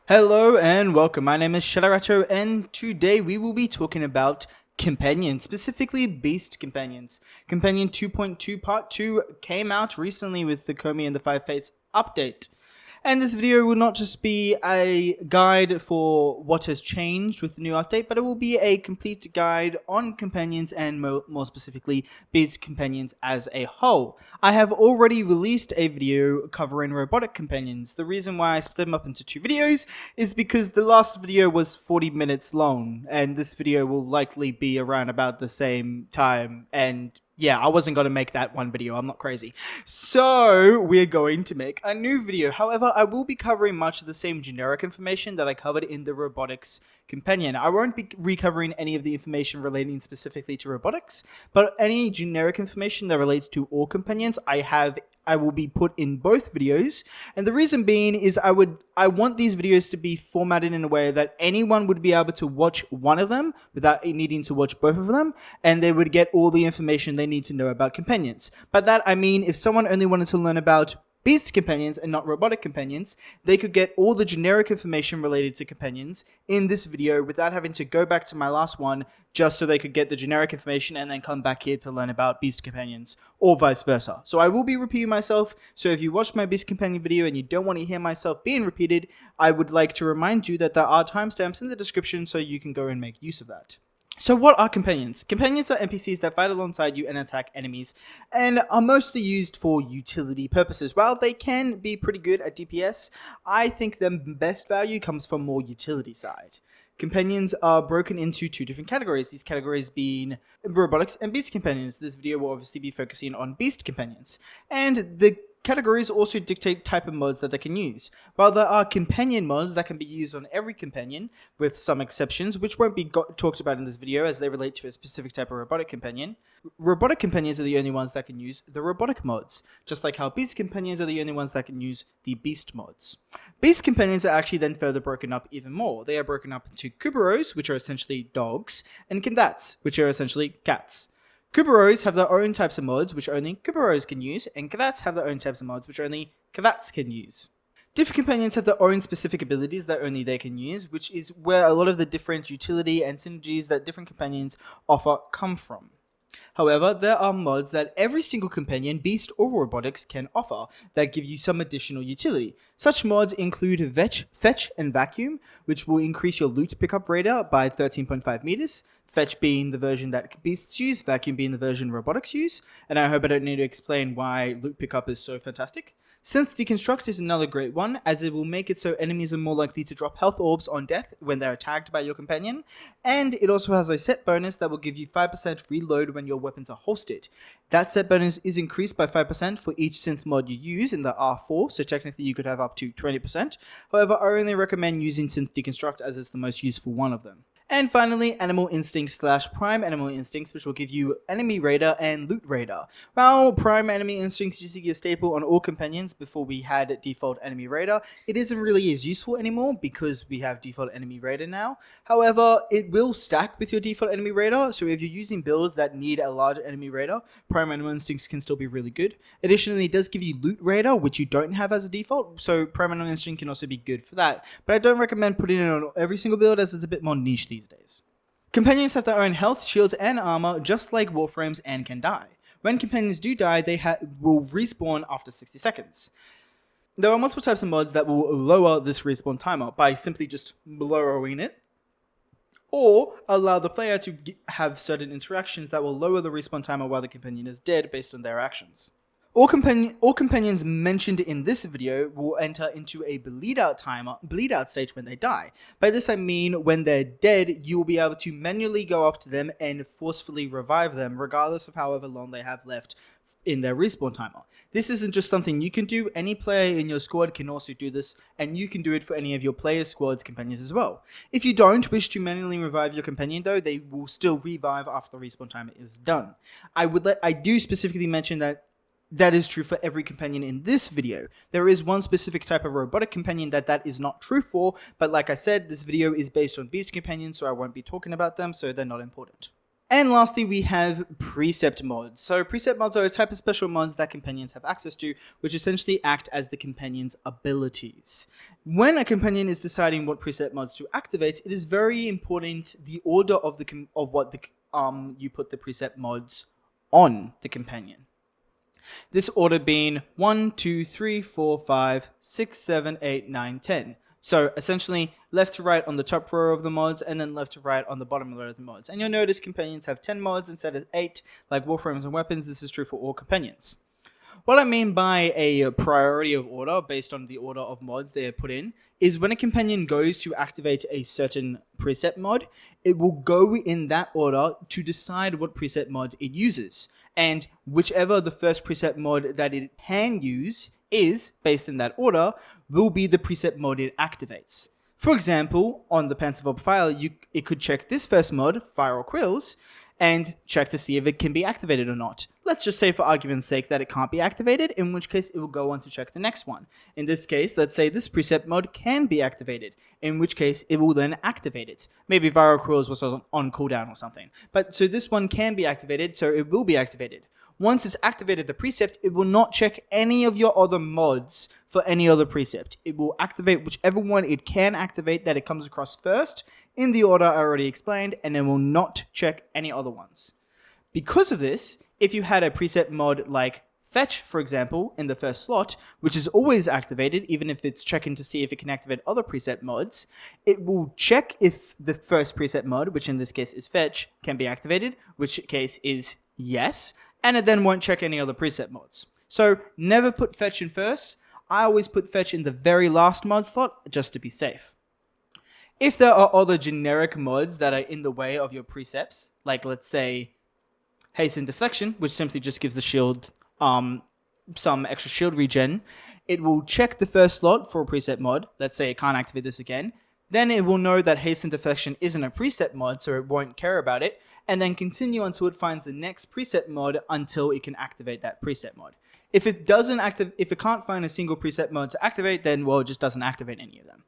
Hello and welcome, my name is Racho, and today we will be talking about companions, specifically beast companions. Companion 2.2 Part 2 came out recently with the Koumei and the Five Fates update. And this video will not just be a guide for what has changed with the new update, but it will be a complete guide on companions and more specifically beast companions as a whole. I have already released a video covering robotic companions. The reason why I split them up into two videos is because the last video was 40 minutes long, and this video will likely be around about the same time, and yeah, I wasn't going to make that one video, I'm not crazy. So, we're going to make a new video. However, I will be covering much of the same generic information that I covered in the robotics companion. I won't be recovering any of the information relating specifically to robotics, but any generic information that relates to all companions, I will be put in both videos. And the reason being is I want these videos to be formatted in a way that anyone would be able to watch one of them without needing to watch both of them, and they would get all the information they need to know about companions. By that I mean, if someone only wanted to learn about beast companions and not robotic companions, they could get all the generic information related to companions in this video without having to go back to my last one just so they could get the generic information and then come back here to learn about beast companions, or vice versa. So I will be repeating myself, so if you watched my beast companion video and you don't want to hear myself being repeated, I would like to remind you that there are timestamps in the description so you can go and make use of that. So what are companions? Companions are NPCs that fight alongside you and attack enemies, and are mostly used for utility purposes. While they can be pretty good at DPS, I think the best value comes from more utility side. Companions are broken into two different categories, these categories being robotics and beast companions. This video will obviously be focusing on beast companions, and the categories also dictate type of mods that they can use. While there are companion mods that can be used on every companion, with some exceptions, which won't be talked about in this video as they relate to a specific type of robotic companion, robotic companions are the only ones that can use the robotic mods, just like how beast companions are the only ones that can use the beast mods. Beast companions are actually then further broken up even more. They are broken up into Kubrows, which are essentially dogs, and Kavats, which are essentially cats. Kubrows have their own types of mods which only Kubrows can use, and Kavats have their own types of mods which only Kavats can use. Different companions have their own specific abilities that only they can use, which is where a lot of the different utility and synergies that different companions offer come from. However, there are mods that every single companion, beast or robotics, can offer that give you some additional utility. Such mods include Fetch and Vacuum, which will increase your loot pickup radar by 13.5 meters. Fetch being the version that beasts use, Vacuum being the version robotics use, and I hope I don't need to explain why loot pickup is so fantastic. Synth Deconstruct is another great one, as it will make it so enemies are more likely to drop health orbs on death when they're attacked by your companion, and it also has a set bonus that will give you 5% reload when your weapons are holstered. That set bonus is increased by 5% for each synth mod you use in the R4, so technically you could have up to 20%. However, I only recommend using Synth Deconstruct as it's the most useful one of them. And finally, Animal Instinct / Prime Animal Instincts, which will give you Enemy Radar and Loot Radar. While Prime Enemy Instincts used to be a staple on all companions before we had default Enemy Radar, it isn't really as useful anymore because we have default Enemy Radar now. However, it will stack with your default Enemy Radar, so if you're using builds that need a large Enemy Radar, Prime Animal Instincts can still be really good. Additionally, it does give you Loot Radar, which you don't have as a default, so Prime Animal Instinct can also be good for that. But I don't recommend putting it on every single build as it's a bit more niche these days. Companions have their own health, shields, and armor, just like Warframes, and can die. When companions do die, they will respawn after 60 seconds. There are multiple types of mods that will lower this respawn timer by simply just lowering it, or allow the player to have certain interactions that will lower the respawn timer while the companion is dead based on their actions. All companions mentioned in this video will enter into a bleed out state when they die. By this I mean when they're dead, you will be able to manually go up to them and forcefully revive them regardless of however long they have left in their respawn timer. This isn't just something you can do, any player in your squad can also do this, and you can do it for any of your player squad's companions as well. If you don't wish to manually revive your companion though, they will still revive after the respawn timer is done. I do specifically mention that is true for every companion in this video. There is one specific type of robotic companion that is not true for, but like I said, this video is based on beast companions, so I won't be talking about them, so they're not important. And lastly, we have precept mods. So precept mods are a type of special mods that companions have access to, which essentially act as the companion's abilities. When a companion is deciding what precept mods to activate, it is very important the order of you put the precept mods on the companion. This order being 1, 2, 3, 4, 5, 6, 7, 8, 9, 10. So essentially left to right on the top row of the mods and then left to right on the bottom row of the mods. And you'll notice companions have 10 mods instead of 8, like Warframes and weapons. This is true for all companions. What I mean by a priority of order based on the order of mods they are put in is when a companion goes to activate a certain preset mod, it will go in that order to decide what preset mod it uses. And whichever the first preset mod that it can use is, based in that order, will be the preset mod it activates. For example, on the Panzer Vulpaphyla, it could check this first mod, Pharaoh Predasite, and check to see if it can be activated or not. Let's just say for argument's sake that it can't be activated, in which case it will go on to check the next one. In this case, let's say this preset mod can be activated, in which case it will then activate it. Maybe Pharaoh Predasite was on cooldown or something. But so this one can be activated, so it will be activated. Once it's activated the precept, it will not check any of your other mods for any other precept. It will activate whichever one it can activate that it comes across first, in the order I already explained, and it will not check any other ones. Because of this, if you had a preset mod like Fetch, for example, in the first slot, which is always activated, even if it's checking to see if it can activate other preset mods, it will check if the first preset mod, which in this case is Fetch, can be activated, which case is yes, and it then won't check any other preset mods. So never put Fetch in first. I always put Fetch in the very last mod slot, just to be safe. If there are other generic mods that are in the way of your precepts, like let's say Haste and Deflection, which simply just gives the shield some extra shield regen, it will check the first slot for a preset mod. Let's say it can't activate this again. Then it will know that Haste and Deflection isn't a preset mod, so it won't care about it, and then continue until it finds the next preset mod until it can activate that preset mod. If it can't find a single preset mod to activate, then well, it just doesn't activate any of them.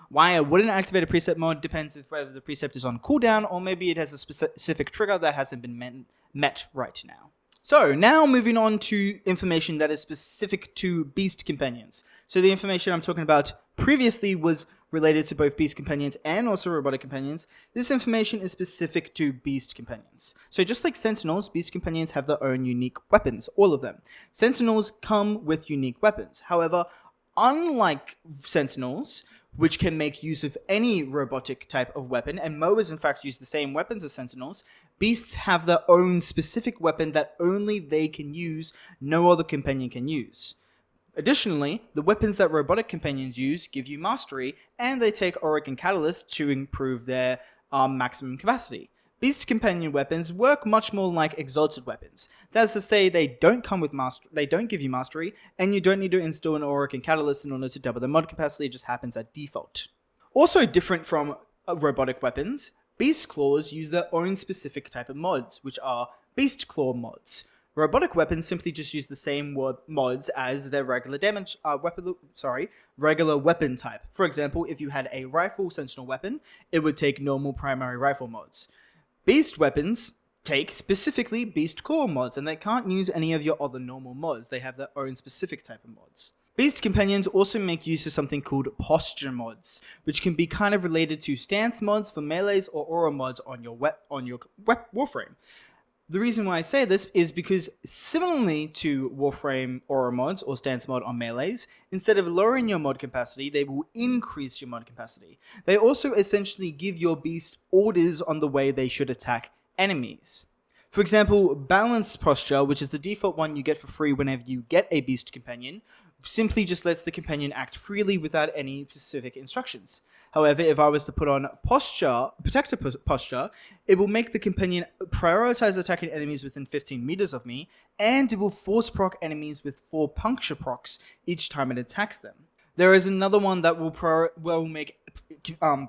Why I wouldn't activate a preset mod depends if whether the precept is on cooldown or maybe it has a specific trigger that hasn't been met right now. So now moving on to information that is specific to beast companions. So the information I'm talking about previously was related to both beast companions and also robotic companions. This information is specific to beast companions. So just like sentinels, beast companions have their own unique weapons, all of them. Sentinels come with unique weapons. However, unlike sentinels, which can make use of any robotic type of weapon, and mowers in fact use the same weapons as sentinels, beasts have their own specific weapon that only they can use, no other companion can use. Additionally, the weapons that robotic companions use give you mastery, and they take auric and catalyst to improve their maximum capacity. Beast companion weapons work much more like exalted weapons. That's to say, they don't come with they don't give you mastery, and you don't need to install an auric and catalyst in order to double the mod capacity. It just happens at default. Also different from robotic weapons, beast claws use their own specific type of mods, which are beast claw mods. Robotic weapons simply just use the same mods as their regular weapon type. For example, if you had a rifle sentinel weapon, it would take normal primary rifle mods. Beast weapons take specifically beast claw mods, and they can't use any of your other normal mods. They have their own specific type of mods. Beast companions also make use of something called posture mods, which can be kind of related to stance mods for melees or aura mods on your Warframe. The reason why I say this is because similarly to Warframe aura mods or stance mod on melees, instead of lowering your mod capacity, they will increase your mod capacity. They also essentially give your beast orders on the way they should attack enemies. For example, balanced posture, which is the default one you get for free whenever you get a beast companion, simply just lets the companion act freely without any specific instructions. However, if I was to put on protector posture, it will make the companion prioritize attacking enemies within 15 meters of me, and it will force proc enemies with 4 puncture procs each time it attacks them. There is another one that will make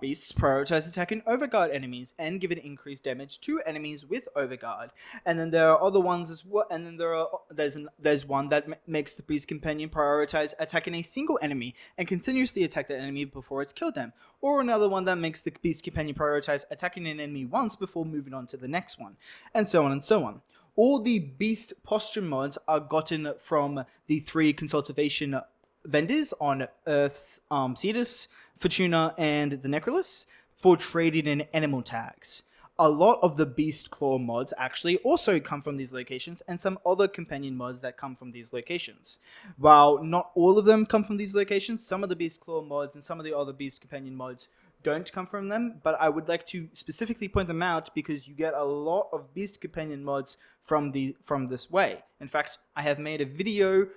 beasts prioritize attacking overguard enemies and give it increased damage to enemies with overguard. And then there are other ones as well. And then there's one that makes the beast companion prioritize attacking a single enemy and continuously attack that enemy before it's killed them. Or another one that makes the beast companion prioritize attacking an enemy once before moving on to the next one, and so on and so on. All the beast posture mods are gotten from the 3 consultation vendors on Earth's Cetus, Fortuna, and the Necrolus for trading in animal tags. A lot of the Beast Claw mods actually also come from these locations, and some other companion mods that come from these locations. While not all of them come from these locations, some of the Beast Claw mods and some of the other Beast companion mods don't come from them, but I would like to specifically point them out because you get a lot of Beast companion mods from this way. In fact, I have made a video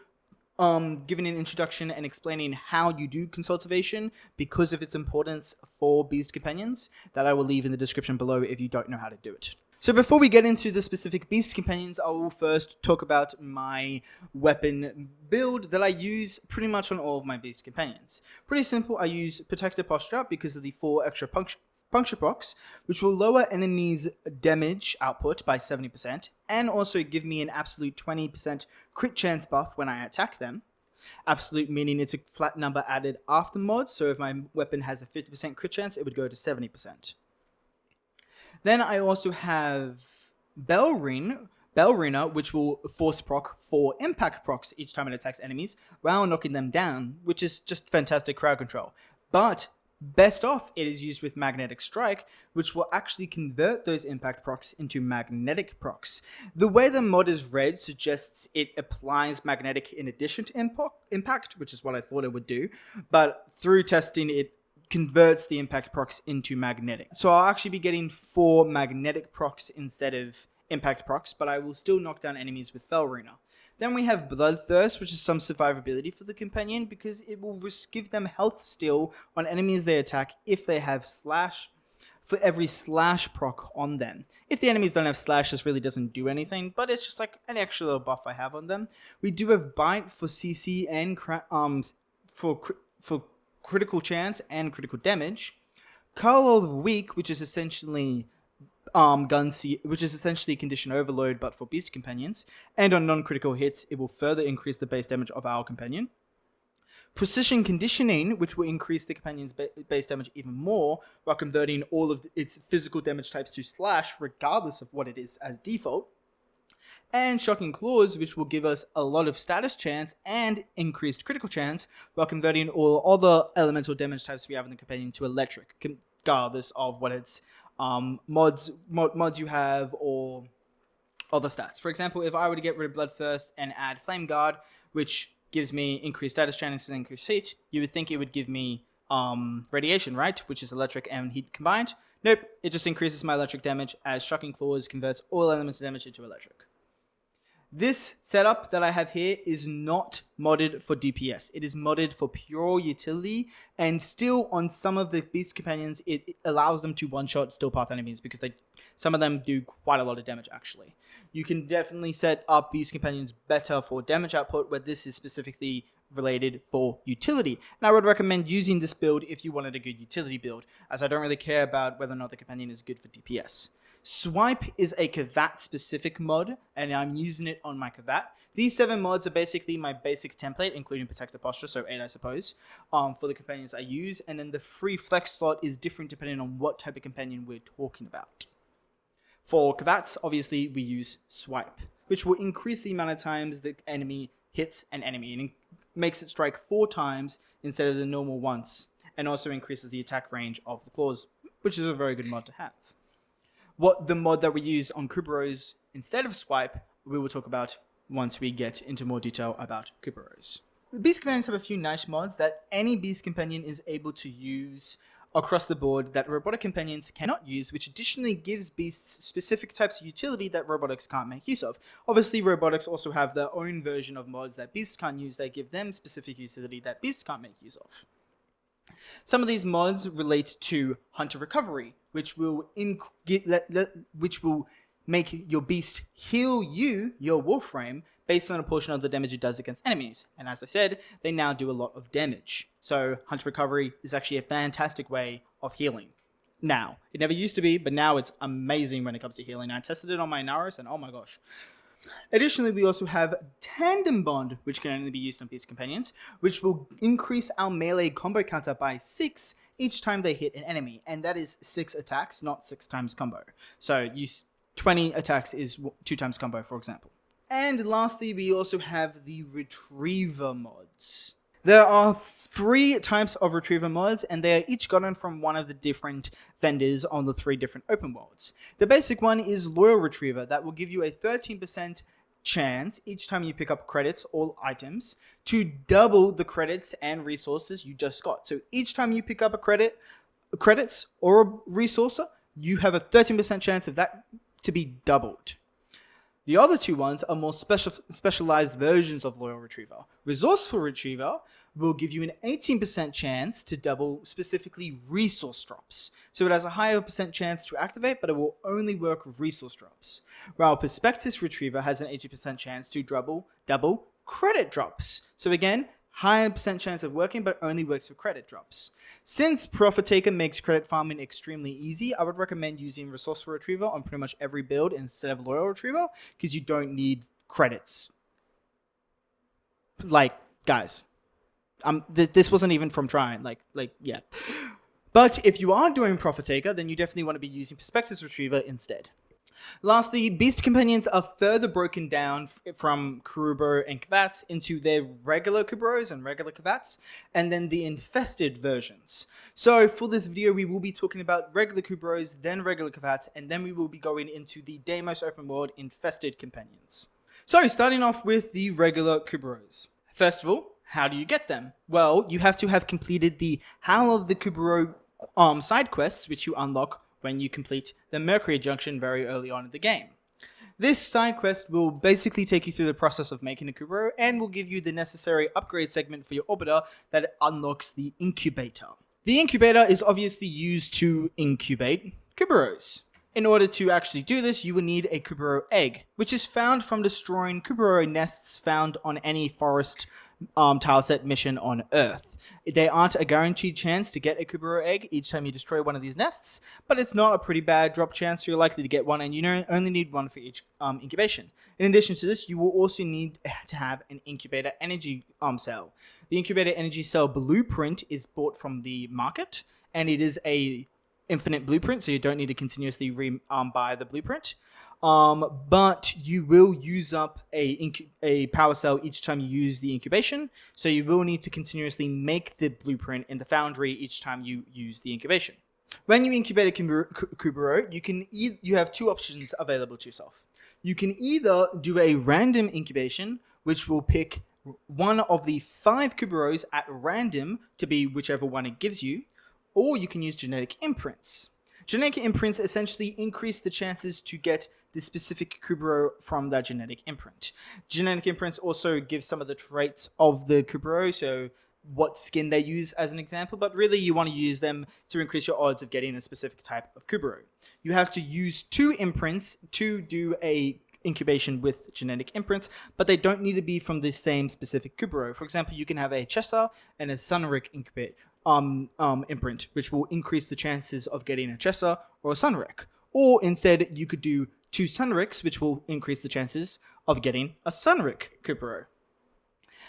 giving an introduction and explaining how you do consultivation because of its importance for beast companions that I will leave in the description below if you don't know how to do it. So before we get into the specific beast companions, I will first talk about my weapon build that I use pretty much on all of my beast companions. Pretty simple. I use Protector Posture because of the 4 extra puncture procs, which will lower enemies' damage output by 70% and also give me an absolute 20% crit chance buff when I attack them. Absolute meaning it's a flat number added after mods, so if my weapon has a 50% crit chance, it would go to 70%. Then I also have Ballerina, which will force proc 4 impact procs each time it attacks enemies while knocking them down, which is just fantastic crowd control. But best off, it is used with Magnetic Strike, which will actually convert those impact procs into magnetic procs. The way the mod is read suggests it applies magnetic in addition to impact, which is what I thought it would do, but through testing it converts the impact procs into magnetic. So I'll actually be getting 4 magnetic procs instead of impact procs, but I will still knock down enemies with Ballerina. Then we have Bloodthirst, which is some survivability for the companion because it will give them health steal on enemies they attack if they have slash for every slash proc on them. If the enemies don't have slash, this really doesn't do anything, but it's just like an extra little buff I have on them. We do have Bite for CC and for critical chance and critical damage. Carl of the Weak, which is essentially which is essentially condition overload but for beast companions, and on non-critical hits it will further increase the base damage of our companion. Precision Conditioning, which will increase the companion's base damage even more while converting all of its physical damage types to slash regardless of what it is as default. And Shocking Claws, which will give us a lot of status chance and increased critical chance while converting all other elemental damage types we have in the companion to electric, regardless of what its mods you have or other stats. For example, if I were to get rid of Bloodthirst and add Flame Guard, which gives me increased status chance and increased heat, you would think it would give me Radiation, right? Which is electric and heat combined. Nope, it just increases my electric damage as Shocking Claws converts all elements of damage into electric. This setup that I have here is not modded for DPS. It is modded for pure utility, and still on some of the beast companions, it allows them to one-shot still path enemies because some of them do quite a lot of damage actually. You can definitely set up beast companions better for damage output, where this is specifically related for utility. And I would recommend using this build if you wanted a good utility build, as I don't really care about whether or not the companion is good for DPS. Swipe is a Kavat specific mod, and I'm using it on my Kavat. These 7 mods are basically my basic template, including Protector Posture, so 8 I suppose, for the companions I use, and then the free flex slot is different depending on what type of companion we're talking about. For Kavats, obviously we use Swipe, which will increase the amount of times the enemy hits an enemy, and makes it strike 4 times instead of the normal once, and also increases the attack range of the claws, which is a very good mod to have. What the mod that we use on Kubrows instead of Swipe, we will talk about once we get into more detail about Kubrows. The Beast Companions have a few nice mods that any Beast Companion is able to use across the board that robotic companions cannot use, which additionally gives beasts specific types of utility that robotics can't make use of. Obviously, robotics also have their own version of mods that beasts can't use that give them specific utility that beasts can't make use of. Some of these mods relate to Hunter Recovery, which will make your beast heal you, your Warframe, based on a portion of the damage it does against enemies. And as I said, they now do a lot of damage. So Hunt Recovery is actually a fantastic way of healing. Now, it never used to be, but now it's amazing when it comes to healing. I tested it on my Naros, and oh my gosh. Additionally, we also have Tandem Bond, which can only be used on Beast Companions, which will increase our melee combo counter by 6 each time they hit an enemy. And that is 6 attacks, not 6 times combo. So 20 attacks is 2 times combo, for example. And lastly, we also have the Retriever mods. There are 3 types of Retriever mods, and they are each gotten from one of the different vendors on the 3 different open worlds. The basic one is Loyal Retriever, that will give you a 13% chance each time you pick up credits or items to double the credits and resources you just got. So each time you pick up credits or a resource, you have a 13% chance of that to be doubled. The other 2 ones are more specialized versions of Loyal Retriever. Resourceful Retriever will give you an 18% chance to double specifically resource drops. So it has a higher percent chance to activate, but it will only work with resource drops. While Perspectus Retriever has an 80% chance to double credit drops. So again, higher percent chance of working, but only works for credit drops. Since Profit Taker makes credit farming extremely easy, I would recommend using Resourceful Retriever on pretty much every build instead of Loyal Retriever, because you don't need credits. Like, guys, this wasn't even from trying, yeah. But if you are doing Profit Taker, then you definitely want to be using Perspective Retriever instead. Lastly, Beast Companions are further broken down from Kubrow and Kavats into their regular Kubrows and regular Kavats, and then the infested versions. So for this video, we will be talking about regular Kubrows, then regular Kavats, and then we will be going into the Deimos open world infested companions. So starting off with the regular Kubrows. First of all, how do you get them? Well, you have to have completed the Howl of the Kubrow side quests, which you unlock when you complete the Mercury Junction very early on in the game. This side quest will basically take you through the process of making a Kubrow and will give you the necessary upgrade segment for your orbiter that unlocks the incubator. The incubator is obviously used to incubate Kubrows. In order to actually do this, you will need a Kubrow egg, which is found from destroying Kubrow nests found on any forest tileset mission on Earth. They aren't a guaranteed chance to get a Kubrow egg each time you destroy one of these nests, but it's not a pretty bad drop chance. You're likely to get one, and you only need one for each incubation. In addition to this, you will also need to have an incubator energy cell. The incubator energy cell blueprint is bought from the market, and it is a infinite blueprint, so you don't need to continuously buy the blueprint. But you will use up a power cell each time you use the incubation, so you will need to continuously make the blueprint in the foundry each time you use the incubation. When you incubate a Kubrow, you have 2 options available to yourself. You can either do a random incubation, which will pick one of the 5 Kubrows at random to be whichever one it gives you, or you can use genetic imprints. Genetic imprints essentially increase the chances to get the specific Kubrow from that genetic imprint. Genetic imprints also give some of the traits of the Kubrow, so what skin they use as an example, but really you want to use them to increase your odds of getting a specific type of Kubrow. You have to use 2 imprints to do a incubation with genetic imprints, but they don't need to be from the same specific Kubrow. For example, you can have a Chesa and a Sunrik imprint, which will increase the chances of getting a Chesa or a Sunrik. Or instead, you could do 2 Sunriks, which will increase the chances of getting a Sunrik Kubrow.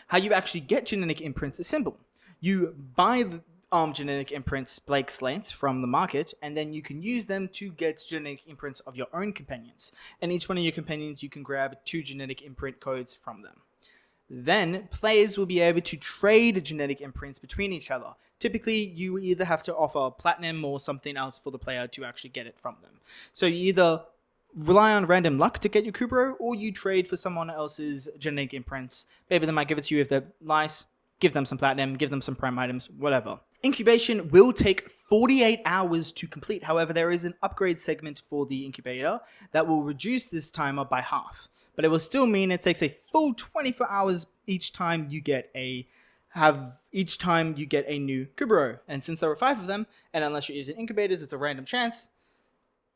How you actually get genetic imprints is simple. You buy the genetic imprints Blake Slates from the market, and then you can use them to get genetic imprints of your own companions. And each one of your companions, you can grab 2 genetic imprint codes from them. Then, players will be able to trade genetic imprints between each other. Typically, you either have to offer platinum or something else for the player to actually get it from them. So you either rely on random luck to get your Kubrow, or you trade for someone else's genetic imprints. Maybe they might give it to you if they're nice. Give them some platinum, give them some prime items, whatever. Incubation will take 48 hours to complete. However, there is an upgrade segment for the incubator that will reduce this timer by half. But it will still mean it takes a full 24 hours each time you get a new Kubrow. And since there are 5 of them, and unless you're using incubators, it's a random chance,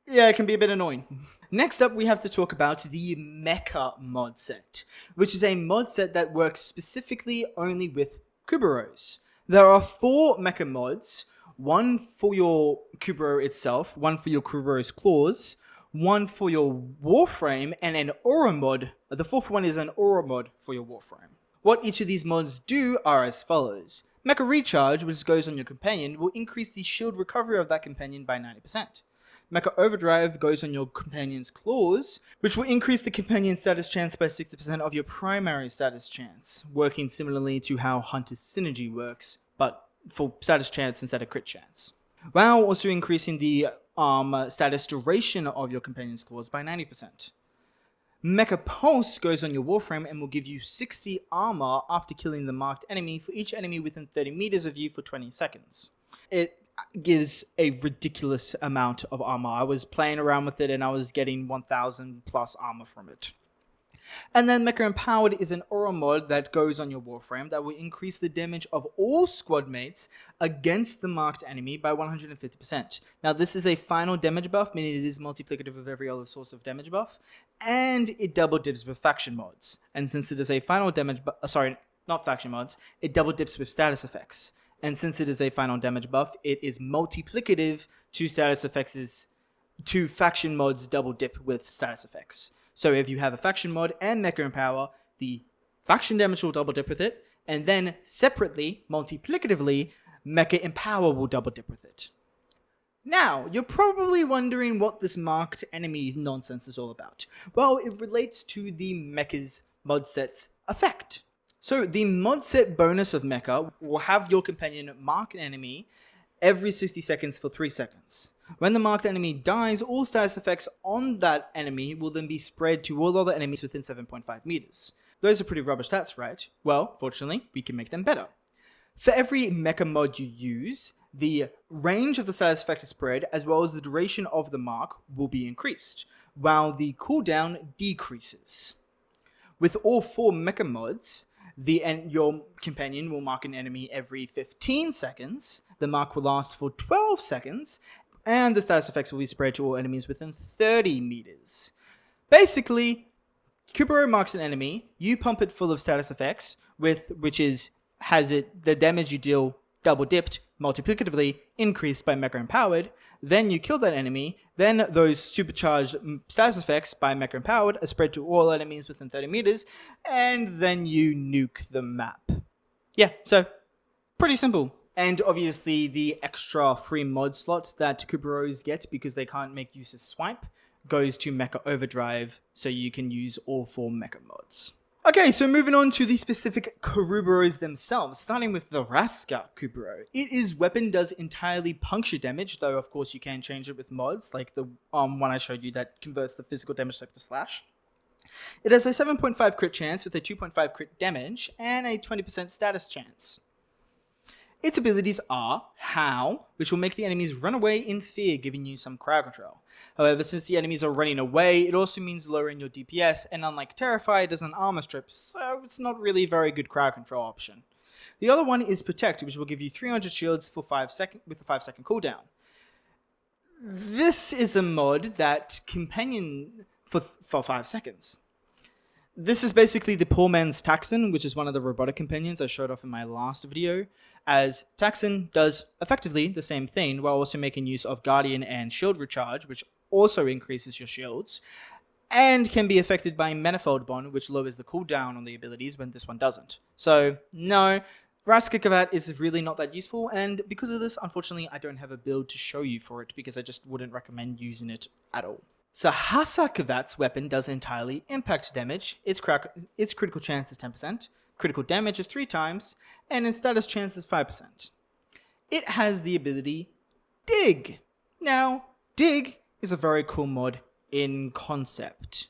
Yeah, it can be a bit annoying. Next up, we have to talk about the Mecha Mod Set, which is a mod set that works specifically only with Kubrows. There are 4 Mecha mods, one for your Kubrow itself, one for your Kubrow's claws, one for your Warframe, and an Aura mod. The 4th one is an Aura mod for your Warframe. What each of these mods do are as follows. Mecha Recharge, which goes on your companion, will increase the shield recovery of that companion by 90%. Mecha Overdrive goes on your companion's claws, which will increase the companion's status chance by 60% of your primary status chance, working similarly to how Hunter's Synergy works, but for status chance instead of crit chance. While also increasing the status duration of your companion's claws by 90%. Mecha Pulse goes on your Warframe and will give you 60 armor after killing the marked enemy for each enemy within 30 meters of you for 20 seconds. It gives a ridiculous amount of armor. I was playing around with it and I was getting 1000 plus armor from it. And then Mecha Empowered is an aura mod that goes on your Warframe that will increase the damage of all squad mates against the marked enemy by 150%. Now this is a final damage buff, meaning it is multiplicative of every other source of damage buff, and it double dips with faction mods. And since it is a final damage not faction mods, it double dips with status effects. And since it is a final damage buff, it is multiplicative to status effects, to faction mods double dip with status effects. So if you have a faction mod and Mecha Empower, the faction damage will double dip with it, and then separately, multiplicatively, Mecha Empower will double dip with it. Now, you're probably wondering what this marked enemy nonsense is all about. Well, it relates to the Mecha's mod set's effect. So the mod set bonus of Mecha will have your companion mark an enemy every 60 seconds for 3 seconds. When the marked enemy dies, all status effects on that enemy will then be spread to all other enemies within 7.5 meters. Those are pretty rubber stats, right? Well, fortunately, we can make them better. For every mecha mod you use, the range of the status effect spread, as well as the duration of the mark, will be increased, while the cooldown decreases. With all 4 mecha mods, your companion will mark an enemy every 15 seconds, the mark will last for 12 seconds, and the status effects will be spread to all enemies within 30 meters. Basically, Kubrow marks an enemy, you pump it full of status effects, the damage you deal double dipped, multiplicatively increased by Mecha Empowered, then you kill that enemy, then those supercharged status effects by Mecha Empowered are spread to all enemies within 30 meters, and then you nuke the map. Yeah, so pretty simple. And obviously the extra free mod slot that Kubrows get because they can't make use of Swipe goes to Mecha Overdrive, so you can use all 4 mecha mods. Okay, so moving on to the specific Kubrows themselves, starting with the Raksa Kubrow. Its weapon does entirely puncture damage, though of course you can change it with mods, like the one I showed you that converts the physical damage type to slash. It has a 7.5 crit chance with a 2.5 crit damage and a 20% status chance. Its abilities are Howl, which will make the enemies run away in fear, giving you some crowd control. However, since the enemies are running away, it also means lowering your DPS, and unlike Terrify, it does an armor strip, so it's not really a very good crowd control option. The other one is Protect, which will give you 300 shields for 5 seconds with a 5-second cooldown. This is a mod that companion for 5 seconds. This is basically the poor man's Taxon, which is one of the robotic companions I showed off in my last video, as Taxon does effectively the same thing while also making use of Guardian and Shield Recharge, which also increases your shields, and can be affected by Manifold Bond, which lowers the cooldown on the abilities when this one doesn't. So, no, Vasca Kavat is really not that useful, and because of this, unfortunately, I don't have a build to show you for it because I just wouldn't recommend using it at all. Sahasa Kavat's weapon does entirely impact damage, its critical chance is 10%, critical damage is 3 times, and its status chance is 5%. It has the ability Dig. Now, Dig is a very cool mod in concept.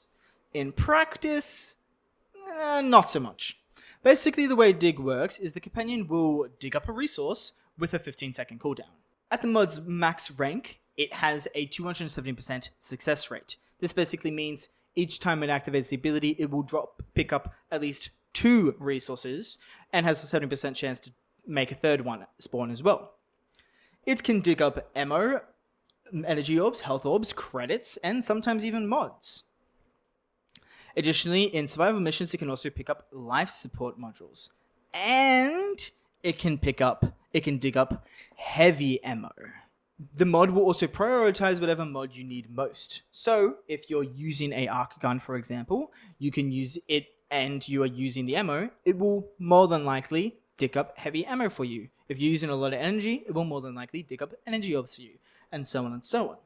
In practice, not so much. Basically, the way Dig works is the companion will dig up a resource with a 15-second cooldown. At the mod's max rank, it has a 270% success rate. This basically means each time it activates the ability, it will pick up at least 2 resources and has a 70% chance to make a third one spawn as well. It can dig up ammo, energy orbs, health orbs, credits, and sometimes even mods. Additionally, in survival missions, it can also pick up life support modules. And it can dig up heavy ammo. The mod will also prioritize whatever mod you need most. So, if you're using a arc gun, for example, you can use it and you are using the ammo, it will more than likely dig up heavy ammo for you. If you're using a lot of energy, it will more than likely dig up energy orbs for you, and so on and so on.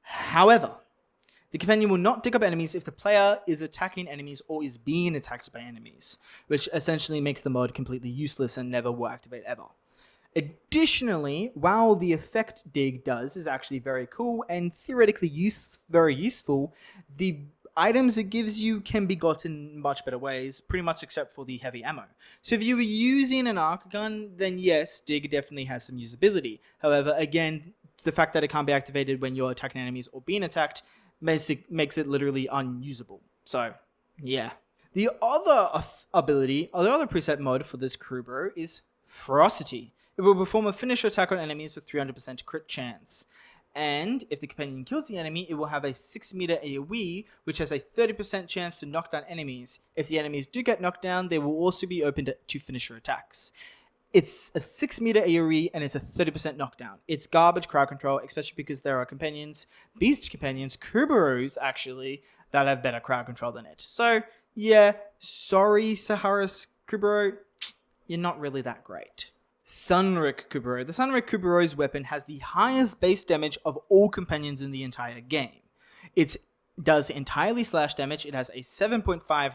However, the companion will not dig up enemies if the player is attacking enemies or is being attacked by enemies, which essentially makes the mod completely useless and never will activate ever. Additionally, while the effect dig does is actually very cool and theoretically very useful, the items it gives you can be gotten in much better ways, pretty much except for the heavy ammo. So if you were using an arc gun, then yes, dig definitely has some usability. However, again, the fact that it can't be activated when you're attacking enemies or being attacked makes it literally unusable. So, yeah. The other preset mode for this Kubrow is Ferocity. It will perform a finisher attack on enemies with 300% crit chance. And if the companion kills the enemy, it will have a 6 meter AoE, which has a 30% chance to knock down enemies. If the enemies do get knocked down, they will also be open to finisher attacks. It's a 6 meter AoE and it's a 30% knockdown. It's garbage crowd control, especially because there are companions, beast companions, Kubrows actually, that have better crowd control than it. So, yeah, sorry, Sahasa Kubrow, you're not really that great. Sunika Kubrow. The Sunika Kubrow's weapon has the highest base damage of all companions in the entire game. It does entirely slash damage. It has a 7.5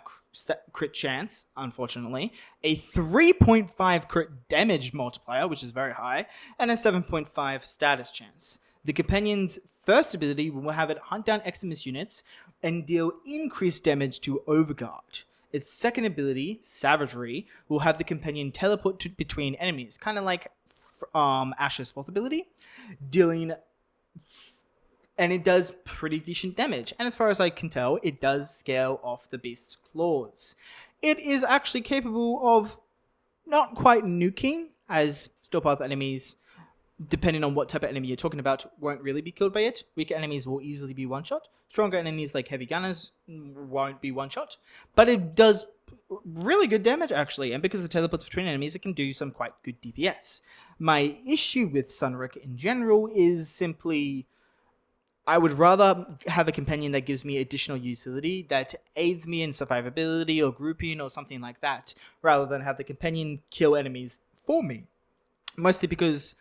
crit chance, unfortunately, a 3.5 crit damage multiplier, which is very high, and a 7.5 status chance. The companion's first ability will have it hunt down Eximus units and deal increased damage to Overguard. Its second ability, Savagery, will have the companion teleport between enemies, kind of like Ash's fourth ability, and it does pretty decent damage. And as far as I can tell, it does scale off the beast's claws. It is actually capable of not quite nuking, as Storepath enemies, depending on what type of enemy you're talking about, won't really be killed by it. Weaker enemies will easily be one-shot. Stronger enemies like heavy gunners won't be one-shot. But it does really good damage, actually. And because it teleports between enemies, it can do some quite good DPS. My issue with Sunika in general is simply, I would rather have a companion that gives me additional utility, that aids me in survivability or grouping or something like that, rather than have the companion kill enemies for me. Mostly because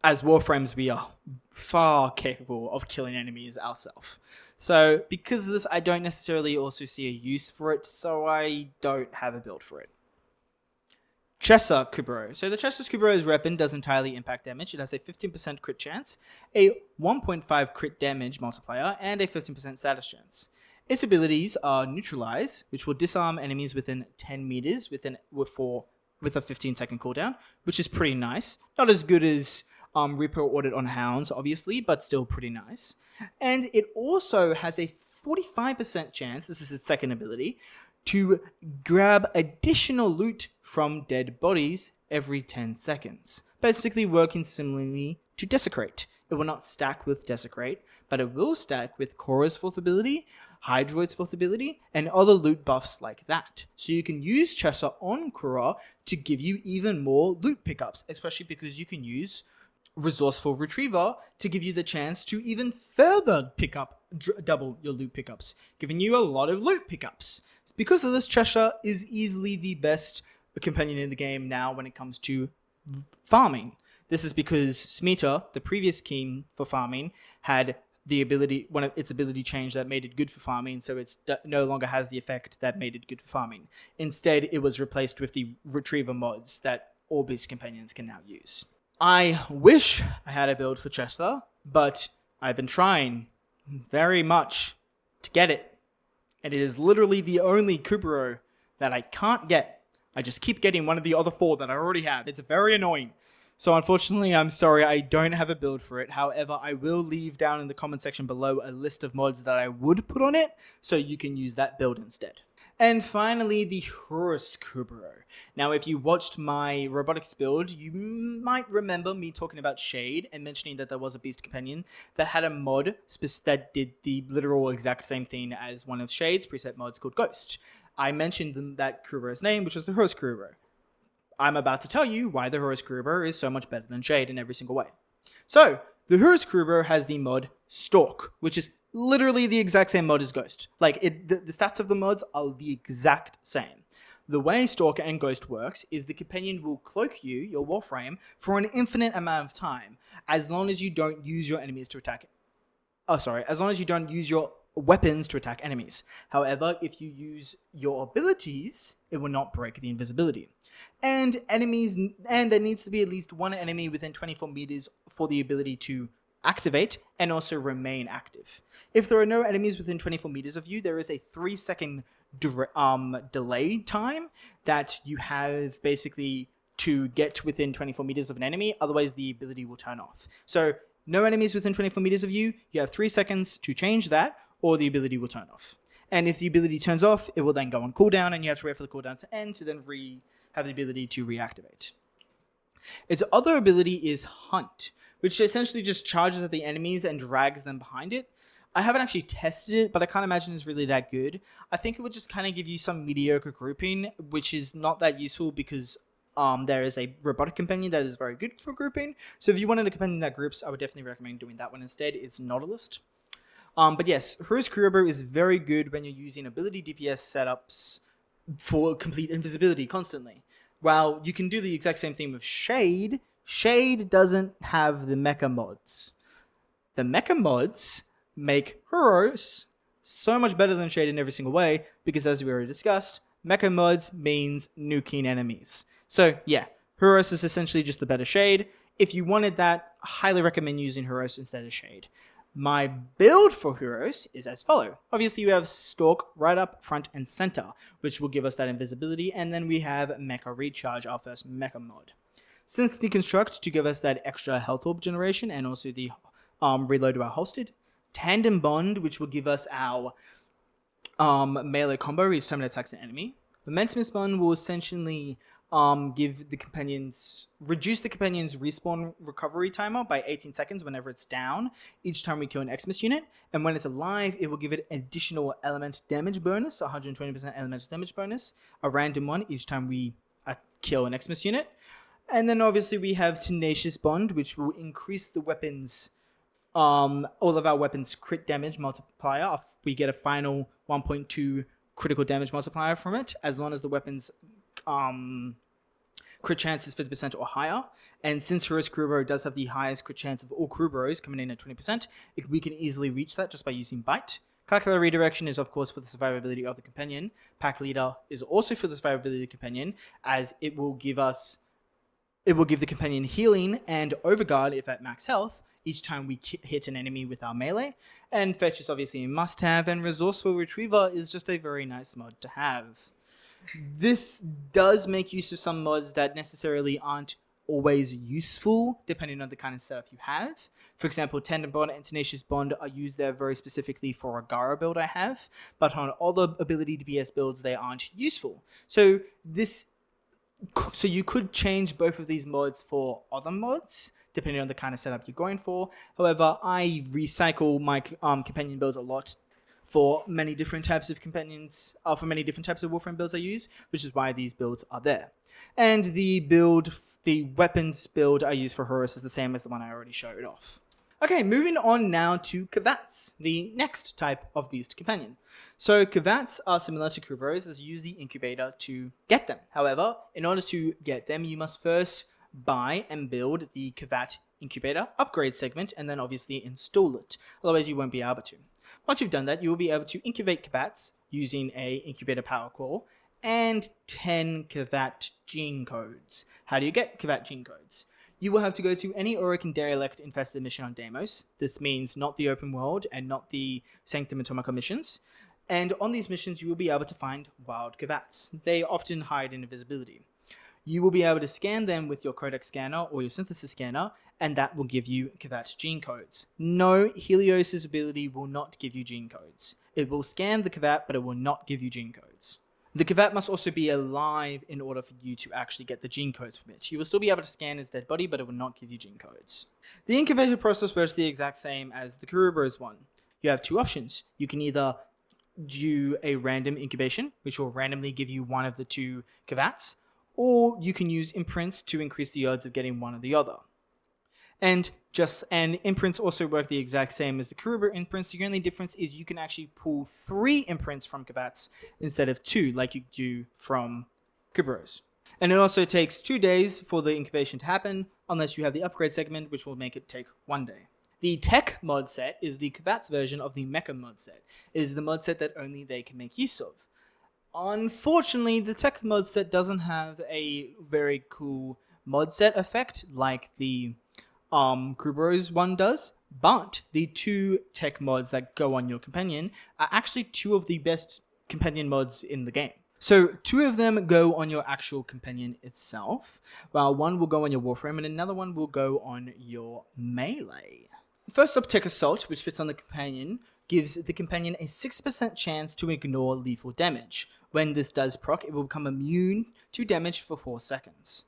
as Warframes, we are far capable of killing enemies ourselves. So, because of this, I don't necessarily also see a use for it, so I don't have a build for it. Chesa Kubrow. So the Chesa Kubrow's weapon does entirely impact damage. It has a 15% crit chance, a 1.5 crit damage multiplier, and a 15% status chance. Its abilities are Neutralize, which will disarm enemies within 10 meters with a 15-second cooldown, which is pretty nice. Not as good as Reaper Audit on Hounds, obviously, but still pretty nice. And it also has a 45% chance, this is its second ability, to grab additional loot from dead bodies every 10 seconds. Basically working similarly to Desecrate. It will not stack with Desecrate, but it will stack with Korra's fourth ability, Hydroid's fourth ability, and other loot buffs like that. So you can use Chesa on Korra to give you even more loot pickups, especially because you can use Resourceful Retriever to give you the chance to even further pick up double your loot pickups, giving you a lot of loot pickups. Because of this, Chesa is easily the best companion in the game now when it comes to farming. This is because Smeeta, the previous king for farming, had the ability, one of its ability change that made it good for farming, so it no longer has the effect that made it good for farming. Instead, it was replaced with the Retriever mods that all beast companions can now use. I wish I had a build for Chesa, but I've been trying very much to get it. And it is literally the only Kubrow that I can't get. I just keep getting one of the other four that I already have. It's very annoying. So unfortunately, I'm sorry, I don't have a build for it. However, I will leave down in the comment section below a list of mods that I would put on it, so you can use that build instead. And finally, the Huras Kubrow. Now, if you watched my robotics build, you might remember me talking about Shade and mentioning that there was a beast companion that had a mod that did the literal exact same thing as one of Shade's preset mods called Ghost. I mentioned that Kubrow's name, which was the Huras Kubrow. I'm about to tell you why the Huras Kubrow is so much better than Shade in every single way. So, the Huras Kubrow has the mod Stalk, which is literally the exact same mod as Ghost. Like, the stats of the mods are the exact same. The way Stalk and Ghost works is the companion will cloak you, your Warframe, for an infinite amount of time, as long as you don't use your enemies to attack. As long as you don't use your weapons to attack enemies. However, if you use your abilities, it will not break the invisibility. And there needs to be at least one enemy within 24 meters for the ability to activate and also remain active. If there are no enemies within 24 meters of you, there is a 3-second delay time that you have basically to get within 24 meters of an enemy, otherwise the ability will turn off. So no enemies within 24 meters of you, you have 3 seconds to change that, or the ability will turn off. And if the ability turns off, it will then go on cooldown, and you have to wait for the cooldown to end to then have the ability to reactivate. Its other ability is Hunt, which essentially just charges at the enemies and drags them behind it. I haven't actually tested it, but I can't imagine it's really that good. I think it would just kind of give you some mediocre grouping, which is not that useful because there is a robotic companion that is very good for grouping. So if you wanted a companion that groups, I would definitely recommend doing that one instead. It's Nautilist. But yes, Huras Kubrow is very good when you're using ability DPS setups for complete invisibility constantly. While you can do the exact same thing with Shade, Shade doesn't have the mecha mods. The mecha mods make Huras so much better than Shade in every single way, because as we already discussed, mecha mods means nuking enemies. So yeah, Huras is essentially just the better Shade. If you wanted that, I highly recommend using Huras instead of Shade. My build for Huras is as follows. Obviously, we have Stalk right up front and center, which will give us that invisibility, and then we have Mecha Recharge, our first Mecha mod. Synth Deconstruct to give us that extra health orb generation, and also the reload to our holstered. Tandem Bond, which will give us our melee combo each time it attacks an enemy. Momentum Bond will essentially reduce the companion's respawn recovery timer by 18 seconds whenever it's down, each time we kill an Xmas unit, and when it's alive, it will give it additional element damage bonus, 120% elemental damage bonus, a random one each time we kill an Xmas unit. And then obviously we have Tenacious Bond, which will increase the weapons, all of our weapons' crit damage multiplier. We get a final 1.2 critical damage multiplier from it, as long as the weapons crit chance is 50% or higher. And since Huras Kubrow does have the highest crit chance of all Kubrows, coming in at 20%, we can easily reach that just by using Bite. Calculator Redirection is of course for the survivability of the companion. Pack Leader is also for the survivability of the companion, as it will give the companion healing and Overguard if at max health each time we hit an enemy with our melee. And Fetch is obviously a must-have, and Resourceful Retriever is just a very nice mod to have. This does make use of some mods that necessarily aren't always useful, depending on the kind of setup you have. For example, Tandem Bond and Tenacious Bond are used there very specifically for a Gara build I have, but on other ability DPS builds, they aren't useful. So you could change both of these mods for other mods, depending on the kind of setup you're going for. However, I recycle my companion builds a lot for many different types of companions, for many different types of Warframe builds I use, which is why these builds are there. And the weapons build I use for Huras is the same as the one I already showed off. Okay, moving on now to Kavats, the next type of beast companion. So Kavats are similar to Kubrows, as you use the incubator to get them. However, in order to get them, you must first buy and build the Kavat incubator upgrade segment, and then obviously install it. Otherwise, you won't be able to. Once you've done that, you will be able to incubate Kavats using a incubator power core and 10 Kavat gene codes. How do you get Kavat gene codes? You will have to go to any Auric and Derelict infested mission on Deimos. This means not the open world and not the Sanctum Atomica missions. And on these missions, you will be able to find wild Kavats. They often hide in invisibility. You will be able to scan them with your Codex scanner or your synthesis scanner, and that will give you Kavat gene codes. No, Helios' ability will not give you gene codes. It will scan the Kavat, but it will not give you gene codes. The Kavat must also be alive in order for you to actually get the gene codes from it. You will still be able to scan its dead body, but it will not give you gene codes. The incubation process works the exact same as the Kubrows one. You have two options. You can either do a random incubation, which will randomly give you one of the two Kavats, or you can use imprints to increase the odds of getting one or the other. And imprints also work the exact same as the Kubrow imprints. The only difference is you can actually pull 3 imprints from Kavats instead of 2, like you do from Kubrows. And it also takes 2 days for the incubation to happen, unless you have the upgrade segment, which will make it take 1 day. The Tek Mod Set is the Kavats version of the Mecha Mod Set. It is the mod set that only they can make use of. Unfortunately, the Tek Mod Set doesn't have a very cool mod set effect like the Kubrows one does, but the 2 tech mods that go on your companion are actually 2 of the best companion mods in the game. So 2 of them go on your actual companion itself, while one will go on your Warframe and another one will go on your melee. First up, Tech Assault, which fits on the companion, gives the companion a 6% chance to ignore lethal damage. When this does proc, it will become immune to damage for 4 seconds.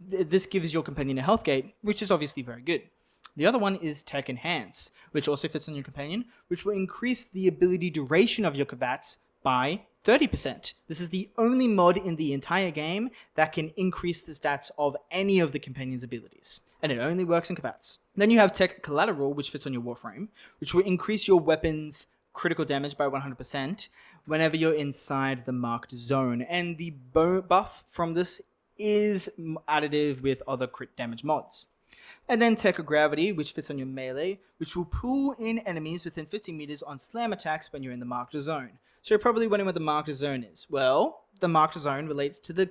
This gives your companion a health gate, which is obviously very good. The other one is Tech Enhance, which also fits on your companion, which will increase the ability duration of your Kavats by 30%. This is the only mod in the entire game that can increase the stats of any of the companion's abilities, and it only works in Kavats. Then you have Tech Collateral, which fits on your Warframe, which will increase your weapon's critical damage by 100% whenever you're inside the marked zone, and the buff from this is additive with other crit damage mods. And then Tech Gravity, which fits on your melee, which will pull in enemies within 15 meters on slam attacks when you're in the marked zone. So you're probably wondering what the marked zone is. Well, the marked zone relates to the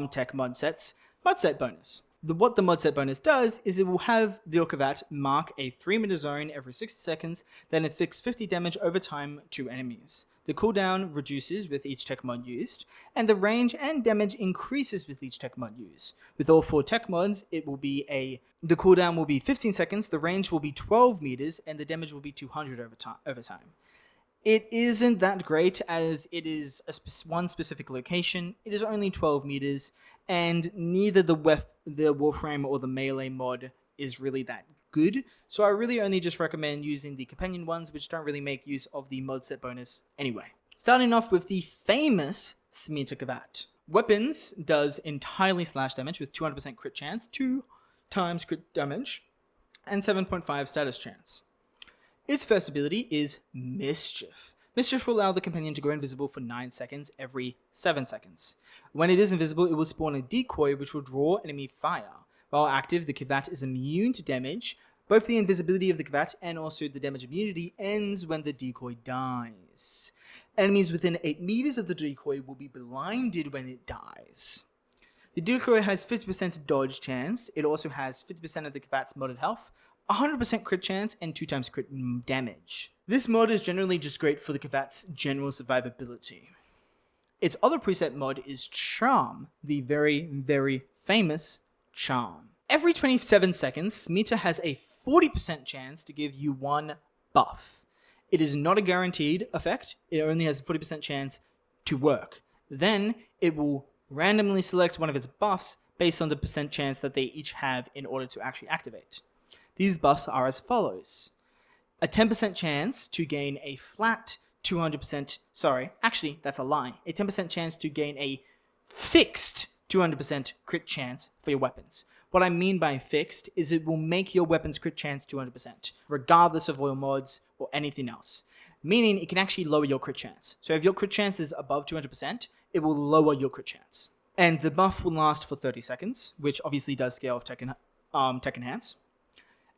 Tek Mod Set's Mod Set bonus. What the Mod Set bonus does is it will have your Kavat mark a 3-meter zone every 60 seconds, then inflicts 50 damage over time to enemies. The cooldown reduces with each tech mod used, and the range and damage increases with each tech mod used. With all 4 tech mods, the cooldown will be 15 seconds, the range will be 12 meters, and the damage will be 200 over time. It isn't that great, as it is one specific location. It is only 12 meters, and neither the Warframe or the melee mod is really that good, so I really only just recommend using the companion ones, which don't really make use of the mod set bonus anyway. Starting off with the famous Smeeta Kavat. Weapons does entirely slash damage with 200% crit chance, 2 times crit damage, and 7.5 status chance. Its first ability is Mischief. Mischief will allow the companion to go invisible for 9 seconds every 7 seconds. When it is invisible, it will spawn a decoy which will draw enemy fire. While active, the Kavat is immune to damage. Both the invisibility of the Kavat and also the damage immunity ends when the decoy dies. Enemies within 8 meters of the decoy will be blinded when it dies. The decoy has 50% dodge chance. It also has 50% of the Kavat's modded health, 100% crit chance, and 2 times crit damage. This mod is generally just great for the Kavat's general survivability. Its other preset mod is Charm, the very, very famous Charm. Every 27 seconds, Smeeta has a 40% chance to give you 1 buff. It is not a guaranteed effect, it only has a 40% chance to work. Then, it will randomly select one of its buffs based on the percent chance that they each have in order to actually activate. These buffs are as follows. A 10% chance to gain a flat 200%, actually, that's a lie. A 10% chance to gain a fixed 200% crit chance for your weapons. What I mean by fixed is it will make your weapons crit chance 200%, regardless of oil mods or anything else. Meaning it can actually lower your crit chance. So if your crit chance is above 200%, it will lower your crit chance. And the buff will last for 30 seconds, which obviously does scale of Tech Enhance.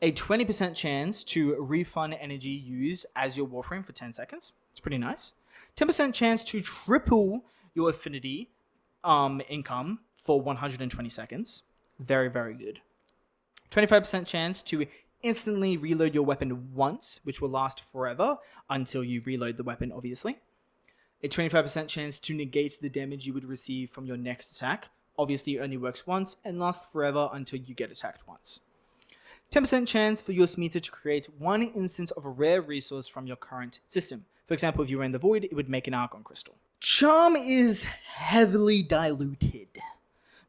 A 20% chance to refund energy used as your Warframe for 10 seconds. It's pretty nice. 10% chance to triple your affinity income for 120 seconds. Very, very good. 25% chance to instantly reload your weapon once, which will last forever until you reload the weapon, obviously. A 25% chance to negate the damage you would receive from your next attack. Obviously, it only works once and lasts forever until you get attacked once. 10% chance for your Smeeta to create 1 instance of a rare resource from your current system. For example, if you were in the Void, it would make an Argon Crystal. Charm is heavily diluted.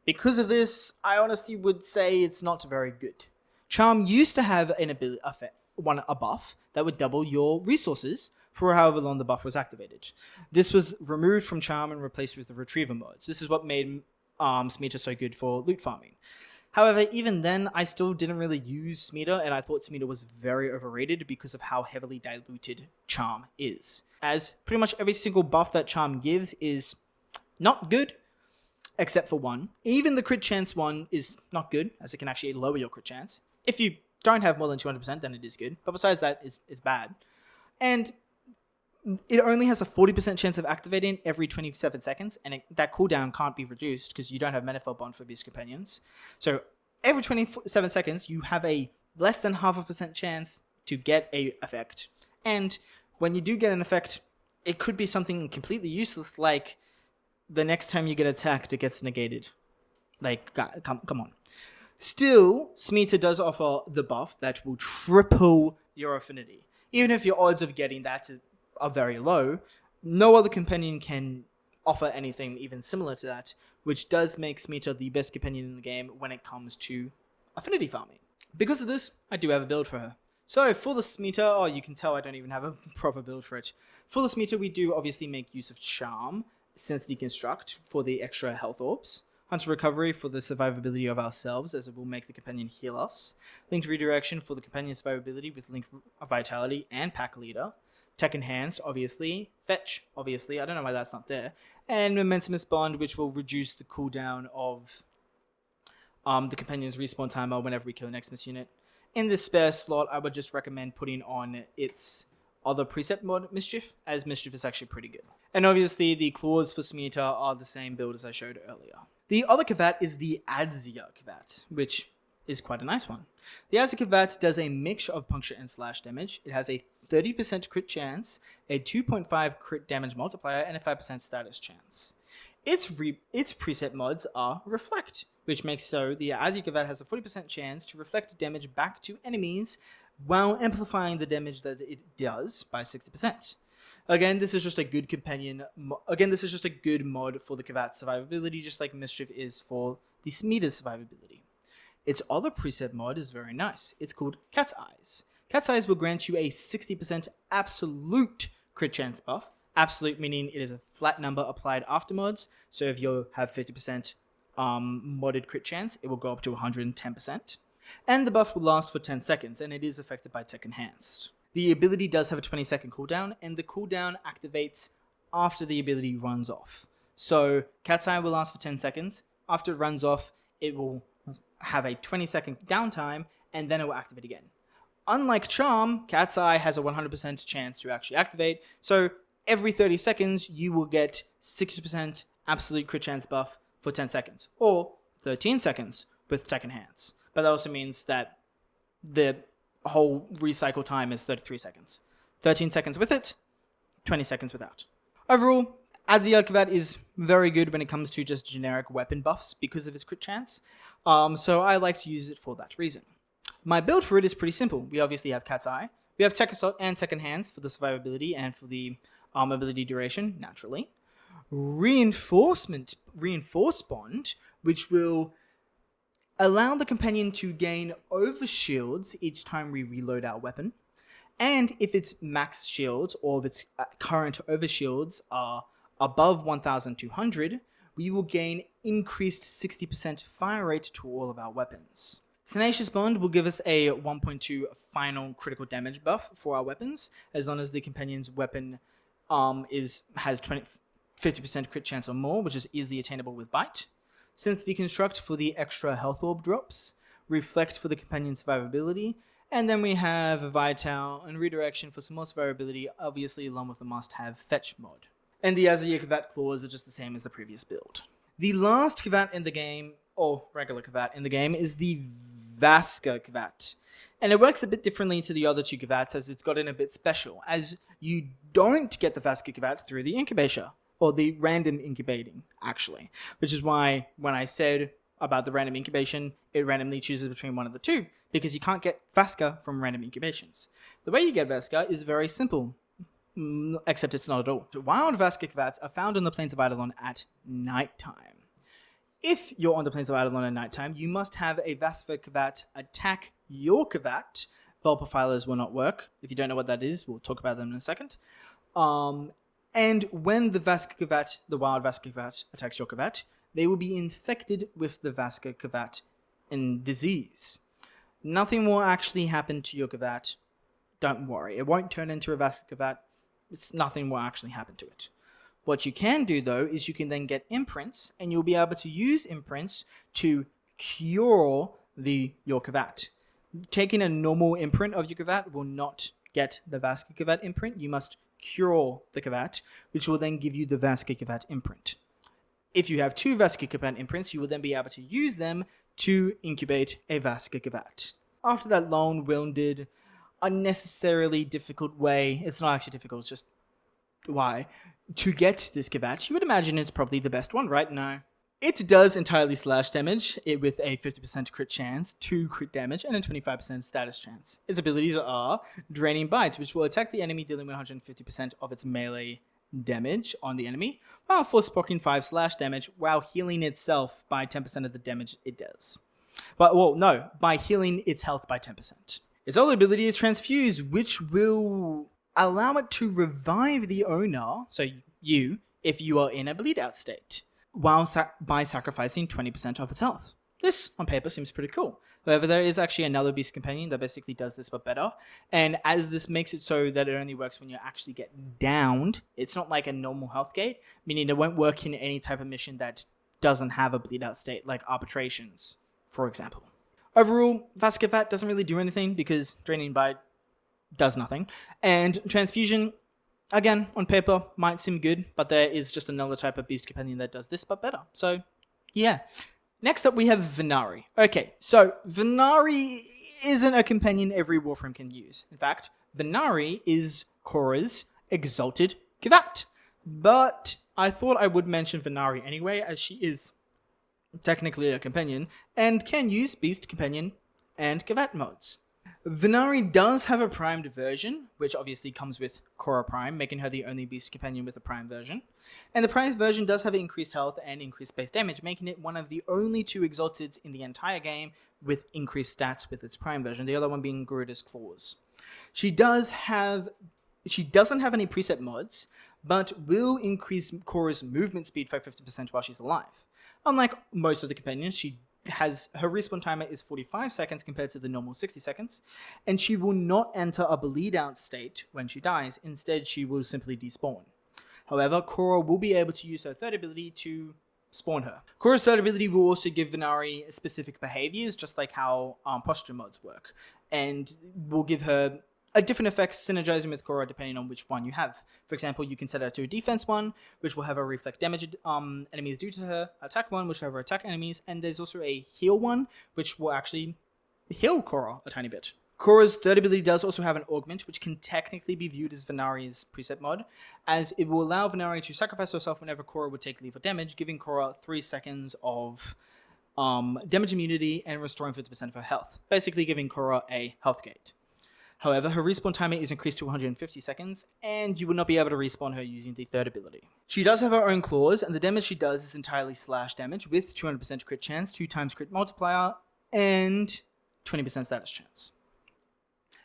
Because of this, I honestly would say it's not very good. Charm used to have an ability, a buff that would double your resources for however long the buff was activated. This was removed from Charm and replaced with the Retriever mods. This is what made Smeeta so good for loot farming. However, even then, I still didn't really use Smeeta, and I thought Smeeta was very overrated because of how heavily diluted Charm is. As pretty much every single buff that Charm gives is not good, except for one. Even the crit chance one is not good, as it can actually lower your crit chance. If you don't have more than 200%, then it is good. But besides that, it's bad. And it only has a 40% chance of activating every 27 seconds, and that cooldown can't be reduced because you don't have Manifold Bond for these companions. So every 27 seconds, you have a less than 0.5% chance to get a effect. And when you do get an effect, it could be something completely useless, like the next time you get attacked, it gets negated. Like, come on. Still, Smeeta does offer the buff that will triple your affinity. Even if your odds of getting that are very low, no other companion can offer anything even similar to that, which does make Smeeta the best companion in the game when it comes to affinity farming. Because of this, I do have a build for her. So for the Smeeta, you can tell I don't even have a proper build for it. For the Smeeta, we do obviously make use of Charm, Synth Deconstruct for the extra health orbs, Hunter Recovery for the survivability of ourselves, as it will make the companion heal us, Linked Redirection for the companion survivability with Linked Vitality and Pack Leader, Tek Enhanced, obviously, Fetch, obviously, I don't know why that's not there, and Momentumous Bond, which will reduce the cooldown of the companion's respawn timer whenever we kill an Xmas unit. In this spare slot, I would just recommend putting on its other preset mod, Mischief, as Mischief is actually pretty good. And obviously, the claws for Smeeta are the same build as I showed earlier. The other Kavat is the Adzara Kavat, which is quite a nice one. The Adzara Kavat does a mix of puncture and slash damage. It has a 30% crit chance, a 2.5 crit damage multiplier, and a 5% status chance. Its preset mods are Reflect, which makes so the Adzara Kavat has a 40% chance to reflect damage back to enemies while amplifying the damage that it does by 60%. Again, this is just a good companion. This is just a good mod for the Kavat's survivability, just like Mischief is for the Smeeta's survivability. Its other preset mod is very nice. It's called Cat's Eyes. Cat's Eyes will grant you a 60% absolute crit chance buff. Absolute meaning it is a flat number applied after mods. So if you have 50% modded crit chance, it will go up to 110%. And the buff will last for 10 seconds, and it is affected by Tek Enhanced. The ability does have a 20-second cooldown, and the cooldown activates after the ability runs off. So Cat's Eye will last for 10 seconds. After it runs off, it will have a 20-second downtime, and then it will activate again. Unlike Charm, Cat's Eye has a 100% chance to actually activate, so every 30 seconds, you will get 60% absolute crit chance buff for 10 seconds, or 13 seconds with Tek Enhance. But that also means that the whole recycle time is 33 seconds. 13 seconds with it, 20 seconds without. Overall, Adzara Kavat is very good when it comes to just generic weapon buffs because of its crit chance, so I like to use it for that reason. My build for it is pretty simple. We obviously have Cat's Eye. We have Tek Assault and Tek Enhance for the survivability and for the ability duration, naturally. Reinforce Bond, which will allow the companion to gain overshields each time we reload our weapon. And if its max shields or if its current overshields are above 1200, we will gain increased 60% fire rate to all of our weapons. Tenacious Bond will give us a 1.2 final critical damage buff for our weapons, as long as the companion's weapon has 50% crit chance or more, which is easily attainable with Bite. Synth Deconstruct for the extra health orb drops, Reflect for the companion's survivability, and then we have Vital and Redirection for some more survivability, obviously along with the must-have Fetch mod. And the Adzara Kavat claws are just the same as the previous build. The last Kavat in the game, or regular Kavat in the game, is the Vasca Kavat. And it works a bit differently to the other two Kavats, as it's gotten a bit special, as you don't get the Vasca Kavat through the incubation, or the random incubating, actually. Which is why, when I said about the random incubation, it randomly chooses between one of the two, because you can't get Vasca from random incubations. The way you get Vasca is very simple. except it's not at all. Wild Vasca Kavats are found on the plains of Eidolon at nighttime. If you're on the plains of Eidolon at nighttime, you must have a Vasca Kavat attack your Kavat. Vulpaphylas will not work. If you don't know what that is, we'll talk about them in a second. And when the Vasca Kavat, the wild Vasca Kavat, attacks your Kavat, they will be infected with the Vasca Kavat and disease. Nothing will actually happen to your Kavat. Don't worry. It won't turn into a Vasca Kavat. Nothing will actually happen to it. What you can do, though, is you can then get imprints, and you'll be able to use imprints to cure your Kavat. Taking a normal imprint of your Kavat will not get the Vasca Kavat imprint. You must cure the Kavat, which will then give you the Vasca Kavat imprint. If you have 2 Vasca Kavat imprints, you will then be able to use them to incubate a Vasca Kavat. After that long-winded, unnecessarily difficult way, it's not actually difficult, it's just why, to get this Kavat, you would imagine it's probably the best one, right? No. It does entirely slash damage with a 50% crit chance, 2 crit damage, and a 25% status chance. Its abilities are Draining Bite, which will attack the enemy dealing 150% of its melee damage on the enemy, while force proccing 5 slash damage while healing itself by 10% of the damage it does. By healing its health by 10%. Its other ability is Transfuse, which will allow it to revive the owner, so you, if you are in a bleed out state, by sacrificing 20% of its health. This, on paper, seems pretty cool. However, there is actually another beast companion that basically does this but better, and as this makes it so that it only works when you actually get downed, it's not like a normal health gate, meaning it won't work in any type of mission that doesn't have a bleed out state, like arbitrations, for example. Overall, Vasca Kavat doesn't really do anything because Draining Bite does nothing, and Transfusion, again, on paper, might seem good, but there is just another type of beast companion that does this, but better. So, yeah. Next up, we have Venari. Okay, so Venari isn't a companion every Warframe can use. In fact, Venari is Korra's Exalted Kavat. But I thought I would mention Venari anyway, as she is technically a companion, and can use beast companion and Kavat modes. Venari does have a primed version, which obviously comes with Korra Prime, making her the only beast companion with a prime version. And the primed version does have increased health and increased base damage, making it one of the only 2 Exalteds in the entire game with increased stats with its prime version, the other one being Garuda's Claws. She doesn't have any preset mods, but will increase Korra's movement speed by 50% while she's alive. Unlike most of the companions, her respawn timer is 45 seconds compared to the normal 60 seconds, and she will not enter a bleed out state when she dies. Instead, she will simply despawn. However, Korra will be able to use her third ability to spawn her. Korra's third ability will also give Venari specific behaviors, just like how posture mods work, and will give her a different effects synergizing with Korra depending on which one you have. For example, you can set her to a defense one, which will have her reflect damage enemies do to her, attack one, which will have her attack enemies, and there's also a heal one, which will actually heal Korra a tiny bit. Korra's third ability does also have an augment, which can technically be viewed as Venari's preset mod, as it will allow Venari to sacrifice herself whenever Korra would take lethal damage, giving Korra 3 seconds of damage immunity and restoring 50% of her health, basically giving Korra a health gate. However, her respawn timer is increased to 150 seconds, and you will not be able to respawn her using the third ability. She does have her own claws, and the damage she does is entirely slash damage with 200% crit chance, 2 times crit multiplier, and 20% status chance.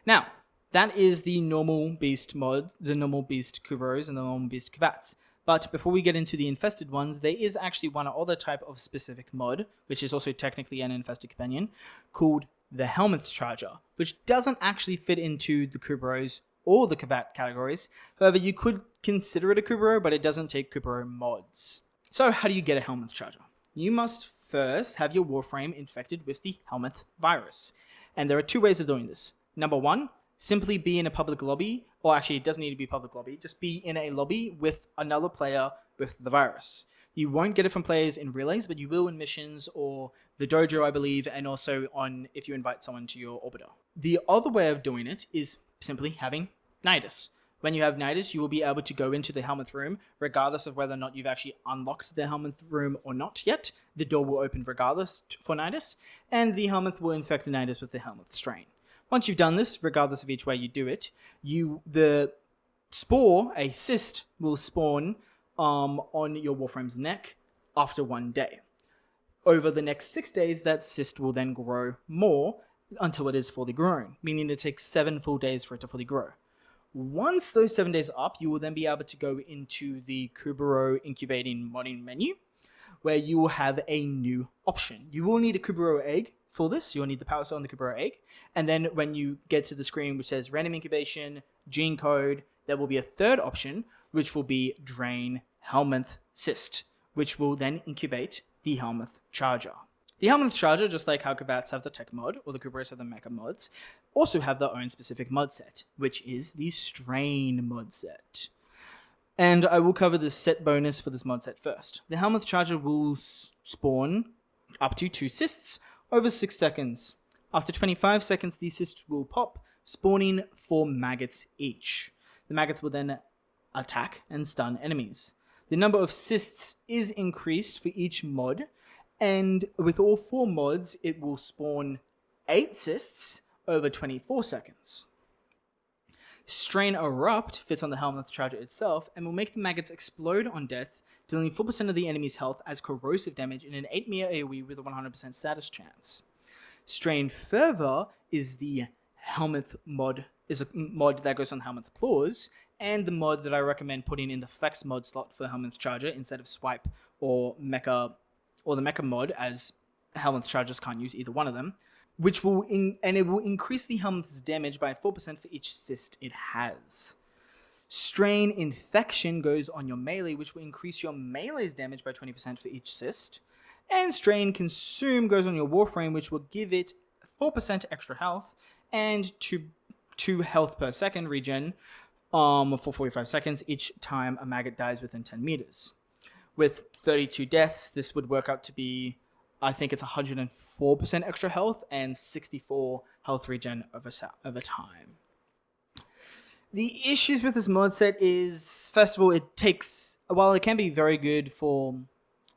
Now, that is the normal beast mod, the normal beast Kubrows, and the normal beast Kavats. But before we get into the infested ones, there is actually one other type of specific mod, which is also technically an infested companion, called the Helminth Charger, which doesn't actually fit into the Kubrows or the Kavat categories. However, you could consider it a Kubrow, but it doesn't take Kubrow mods. So how do you get a Helminth Charger? You must first have your Warframe infected with the Helminth virus. And there are 2 ways of doing this. Number 1, simply be in a public lobby, or actually it doesn't need to be a public lobby, just be in a lobby with another player with the virus. You won't get it from players in relays, but you will in missions or the dojo, I believe, and also on if you invite someone to your orbiter. The other way of doing it is simply having Nidus. When you have Nidus, you will be able to go into the Helminth room, regardless of whether or not you've actually unlocked the Helminth room or not yet. The door will open regardless for Nidus, and the Helminth will infect the Nidus with the Helminth strain. Once you've done this, regardless of each way you do it, the a cyst will spawn on your Warframe's neck after 1 day. Over the next 6 days, that cyst will then grow more until it is fully grown, meaning it takes 7 full days for it to fully grow. Once those 7 days are up, you will then be able to go into the Kubrow incubating modding menu, where you will have a new option. You will need a Kubrow egg for this. You'll need the power cell and the Kubrow egg. And then when you get to the screen which says random incubation, gene code, there will be a third option, which will be drain Helminth cyst, which will then incubate the Helminth Charger. The Helminth Charger, just like how Kavats have the Tek mod, or the Kubrows have the Mecha mods, also have their own specific mod set, which is the Strain mod set. And I will cover the set bonus for this mod set first. The Helminth Charger will spawn up to 2 cysts over 6 seconds. After 25 seconds, these cysts will pop, spawning 4 maggots each. The maggots will then attack and stun enemies. The number of cysts is increased for each mod, and with all 4 mods, it will spawn 8 cysts over 24 seconds. Strain Erupt fits on the Helminth Charger itself and will make the maggots explode on death, dealing 4% of the enemy's health as corrosive damage in an 8-meter AoE with a 100% status chance. Strain Fervor is the Helminth mod, is a mod that goes on Helminth Claws, and the mod that I recommend putting in the Flex mod slot for Helminth Charger instead of Swipe or Mecha, or the Mecha mod, as Helminth Chargers can't use either one of them, which will it will increase the Helminth's damage by 4% for each cyst it has. Strain Infection goes on your melee, which will increase your melee's damage by 20% for each cyst. And Strain Consume goes on your Warframe, which will give it 4% extra health and 2 health per second regen for 45 seconds each time a maggot dies within 10 meters. With 32 deaths, this would work out to be, I think it's 104% extra health and 64 health regen over time. The issues with this mod set is, first of all, while it can be very good for